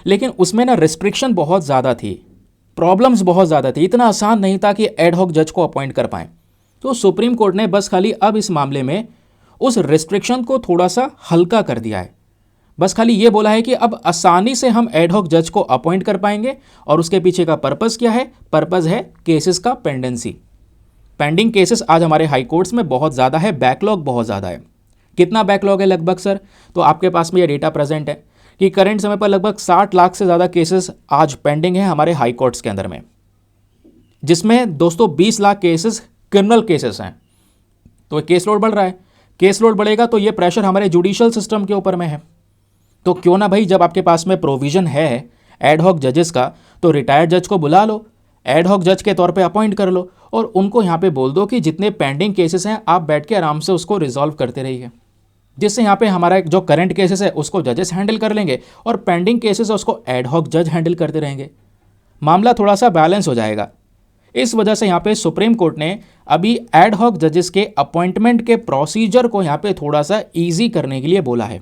लेकिन उसमें ना रिस्ट्रिक्शन बहुत ज़्यादा थी, प्रॉब्लम्स बहुत ज़्यादा थी, इतना आसान नहीं था कि एड हॉक जज को अपॉइंट कर पाएँ। तो सुप्रीम कोर्ट ने बस खाली अब इस मामले में उस रिस्ट्रिक्शन को थोड़ा सा हल्का कर दिया है। बस खाली ये बोला है कि अब आसानी से हम एड हॉक जज को अपॉइंट कर पाएंगे, और उसके पीछे का पर्पस क्या है, पर्पस है केसेस का पेंडेंसी। पेंडिंग केसेस आज हमारे हाई कोर्ट्स में बहुत ज़्यादा है, बैकलॉग बहुत ज़्यादा है। कितना बैकलॉग है लगभग सर, तो आपके पास में ये डेटा प्रेजेंट है कि करंट समय पर लगभग 60 लाख से ज़्यादा केसेस आज पेंडिंग है हमारे हाई कोर्ट्स के अंदर में, जिसमें दोस्तों 20 लाख केसेस क्रिमिनल केसेस हैं। तो केस लोड बढ़ रहा है, केस लोड बढ़ेगा तो ये प्रेशर हमारे जुडिशियल सिस्टम के ऊपर में है। तो क्यों ना भाई, जब आपके पास में प्रोविजन है एड हॉक जजेस का, तो रिटायर्ड जज को बुला लो, एड हॉक जज के तौर पे अपॉइंट कर लो, और उनको यहाँ पे बोल दो कि जितने पेंडिंग केसेस हैं आप बैठ के आराम से उसको रिजॉल्व करते रहिए, जिससे यहाँ पे हमारा जो करंट केसेस है उसको जजेस हैंडल कर लेंगे और पेंडिंग केसेस है उसको एड हॉक जज हैंडल करते रहेंगे। मामला थोड़ा सा बैलेंस हो जाएगा। इस वजह से यहाँ पे सुप्रीम कोर्ट ने अभी एड हॉक जजेस के अपॉइंटमेंट के प्रोसीजर को यहाँ पे थोड़ा सा इजी करने के लिए बोला है।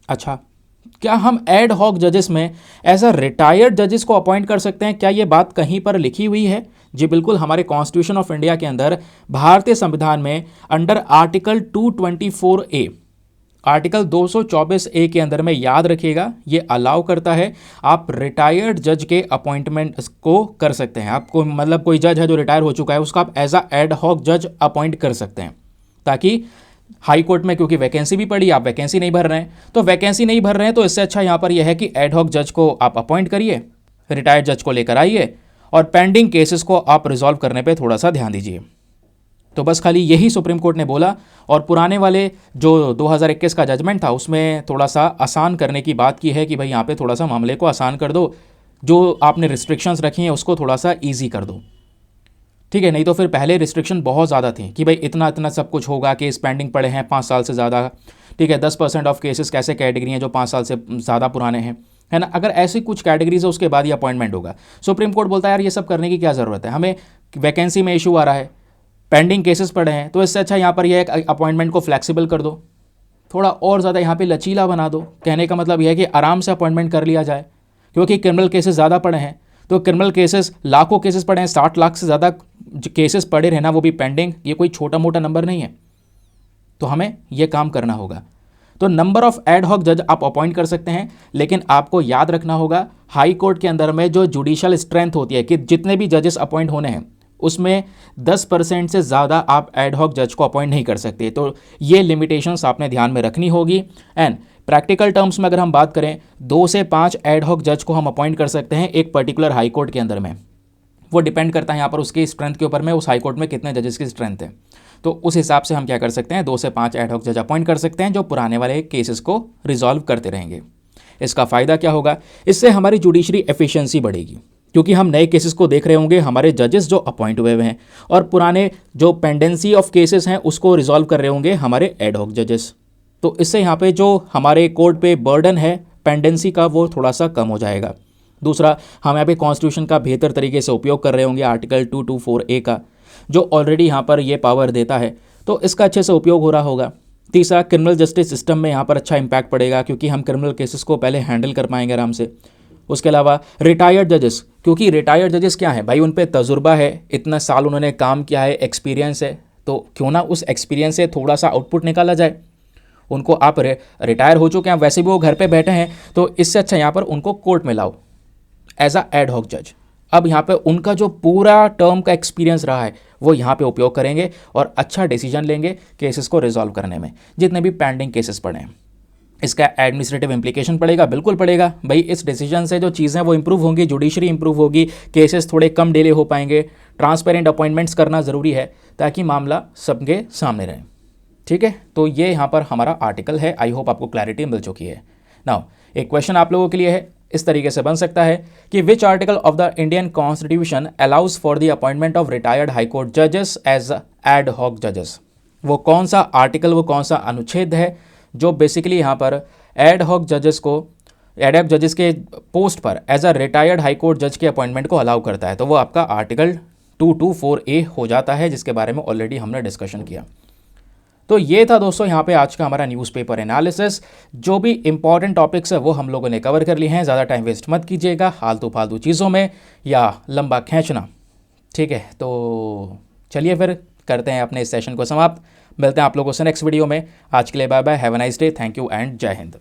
अच्छा, क्या हम एड हॉक जजेस में एज अ रिटायर्ड जजेस को अपॉइंट कर सकते हैं? क्या ये बात कहीं पर लिखी हुई है? जी बिल्कुल, हमारे कॉन्स्टिट्यूशन ऑफ इंडिया के अंदर भारतीय संविधान में अंडर आर्टिकल 224A आर्टिकल 224 ए के अंदर में, याद रखिएगा, ये अलाउ करता है आप रिटायर्ड जज के अपॉइंटमेंट को कर सकते हैं। आपको मतलब कोई जज है जो रिटायर हो चुका है, उसको आप एज अ एड हॉक जज अपॉइंट कर सकते हैं, ताकि हाई कोर्ट में क्योंकि वैकेंसी भी पड़ी, आप वैकेंसी नहीं भर रहे हैं, तो वैकेंसी नहीं भर रहे हैं तो इससे अच्छा यहाँ पर यह है कि एड हॉक जज को आप अपॉइंट करिए, रिटायर्ड जज को लेकर आइए और पेंडिंग केसेस को आप रिजॉल्व करने पे थोड़ा सा ध्यान दीजिए। तो बस खाली यही सुप्रीम कोर्ट ने बोला, और पुराने वाले जो 2021 का जजमेंट था उसमें थोड़ा सा आसान करने की बात की है कि भाई यहाँ पे थोड़ा सा मामले को आसान कर दो, जो आपने रिस्ट्रिक्शंस रखी हैं उसको थोड़ा सा ईजी कर दो, ठीक है। नहीं तो फिर पहले रिस्ट्रिक्शन बहुत ज़्यादा थी कि भाई इतना इतना सब कुछ होगा, केस पेंडिंग पड़े हैं 5 साल से ज़्यादा, ठीक है। 10% ऑफ केसेस कैसे कैटेगरी हैं जो 5 साल से ज़्यादा पुराने हैं, है ना। अगर ऐसी कुछ कैटेगरीज है उसके बाद ही अपॉइंटमेंट होगा। सुप्रीम कोर्ट बोलता है यार ये सब करने की क्या ज़रूरत है, हमें वैकेंसी में इशू आ रहा है, पेंडिंग केसेस पड़े हैं, तो इससे अच्छा यहाँ पर यह अपॉइंटमेंट को फ्लेक्सिबल कर दो, थोड़ा और ज़्यादा यहाँ पे लचीला बना दो। कहने का मतलब यह है कि आराम से अपॉइंटमेंट कर लिया जाए, क्योंकि क्रिमिनल केसेस ज़्यादा पड़े हैं, तो क्रिमिनल केसेस लाखों केसेस पड़े हैं, 60 लाख से ज़्यादा केसेस पड़े रहना, वो भी पेंडिंग, ये कोई छोटा मोटा नंबर नहीं है, तो हमें ये काम करना होगा। तो नंबर ऑफ एड हॉक जज आप अपॉइंट कर सकते हैं, लेकिन आपको याद रखना होगा हाई कोर्ट के अंदर में जो जुडिशियल स्ट्रेंथ होती है कि जितने भी जजेस अपॉइंट होने हैं उसमें 10% से ज़्यादा आप एड हॉक जज को अपॉइंट नहीं कर सकते। तो ये लिमिटेशंस आपने ध्यान में रखनी होगी। एंड प्रैक्टिकल टर्म्स में अगर हम बात करें, 2 से 5 एड हॉक जज को हम अपॉइंट कर सकते हैं एक पर्टिकुलर हाई कोर्ट के अंदर में। वो डिपेंड करता है यहाँ पर उसकी स्ट्रेंथ के ऊपर में, उस हाई कोर्ट में कितने जजेस की स्ट्रेंथ है, तो उस हिसाब से हम क्या कर सकते हैं, 2 से 5 एड हॉक जज अपॉइंट कर सकते हैं जो पुराने वाले केसेस को रिजॉल्व करते रहेंगे। इसका फ़ायदा क्या होगा, इससे हमारी जुडिशरी एफिशिएंसी बढ़ेगी, क्योंकि हम नए केसेस को देख रहे होंगे, हमारे जजेस जो अपॉइंट हुए हैं, और पुराने जो पेंडेंसी ऑफ केसेस हैं उसको रिजॉल्व कर रहे होंगे हमारे एड हॉक जजेस। तो इससे यहाँ पे जो हमारे कोर्ट पे बर्डन है पेंडेंसी का वो थोड़ा सा कम हो जाएगा। दूसरा, हम यहाँ पे कॉन्स्टिट्यूशन का बेहतर तरीके से उपयोग कर रहे होंगे, आर्टिकल 224A का, जो ऑलरेडी यहाँ पर ये पावर देता है, तो इसका अच्छे से उपयोग हो रहा होगा। तीसरा, क्रिमिनल जस्टिस सिस्टम में यहाँ पर अच्छा इंपैक्ट पड़ेगा, क्योंकि हम क्रिमिनल केसेस को पहले हैंडल कर पाएंगे आराम से। उसके अलावा रिटायर्ड जजेस, क्योंकि रिटायर्ड जजेस क्या है भाई, उन पर तजुर्बा है, इतना साल उन्होंने काम किया है, एक्सपीरियंस है, तो क्यों ना उस एक्सपीरियंस से थोड़ा सा आउटपुट निकाला जाए। उनको आप रिटायर हो चुके हैं, वैसे भी वो घर पे बैठे हैं, तो इससे अच्छा यहाँ पर उनको कोर्ट में लाओ एज अ एड हॉक जज। अब यहाँ पे उनका जो पूरा टर्म का एक्सपीरियंस रहा है वो यहाँ पे उपयोग करेंगे और अच्छा डिसीजन लेंगे केसेस को रिजॉल्व करने में, जितने भी पेंडिंग केसेस पड़े हैं। इसका एडमिनिस्ट्रेटिव इम्प्लीकेशन पड़ेगा, बिल्कुल पड़ेगा भाई। इस डिसीजन से जो चीज़ें वो इंप्रूव होंगी, जुडिशरी इंप्रूव होगी, केसेस थोड़े कम डिले हो पाएंगे। ट्रांसपेरेंट अपॉइंटमेंट्स करना ज़रूरी है ताकि मामला सबके सामने रहे, ठीक है। तो ये यहाँ पर हमारा आर्टिकल है। आई होप आपको क्लैरिटी मिल चुकी है। नाउ एक क्वेश्चन आप लोगों के लिए है, इस तरीके से बन सकता है कि which article of the Indian constitution allows for the appointment of retired high court जजेस एज एड हॉक जजेस। वो कौन सा आर्टिकल, वो कौन सा अनुच्छेद है जो बेसिकली यहाँ पर एड हॉक जजेस को, एड हॉक जजेस के पोस्ट पर as a retired high court जज के अपॉइंटमेंट को अलाउ करता है। तो वो आपका आर्टिकल 224A हो जाता है, जिसके बारे में ऑलरेडी हमने डिस्कशन किया। तो ये था दोस्तों यहाँ पे आज का हमारा न्यूज़पेपर एनालिसिस। जो भी इंपॉर्टेंट टॉपिक्स है वो हम लोगों ने कवर कर लिए हैं। ज़्यादा टाइम वेस्ट मत कीजिएगा फालतू फालतू चीज़ों में या लंबा खींचना, ठीक है। तो चलिए फिर करते हैं अपने इस सेशन को समाप्त। मिलते हैं आप लोगों से नेक्स्ट वीडियो में। आज के लिए bye bye, have a nice day, thank you and जय हिंद।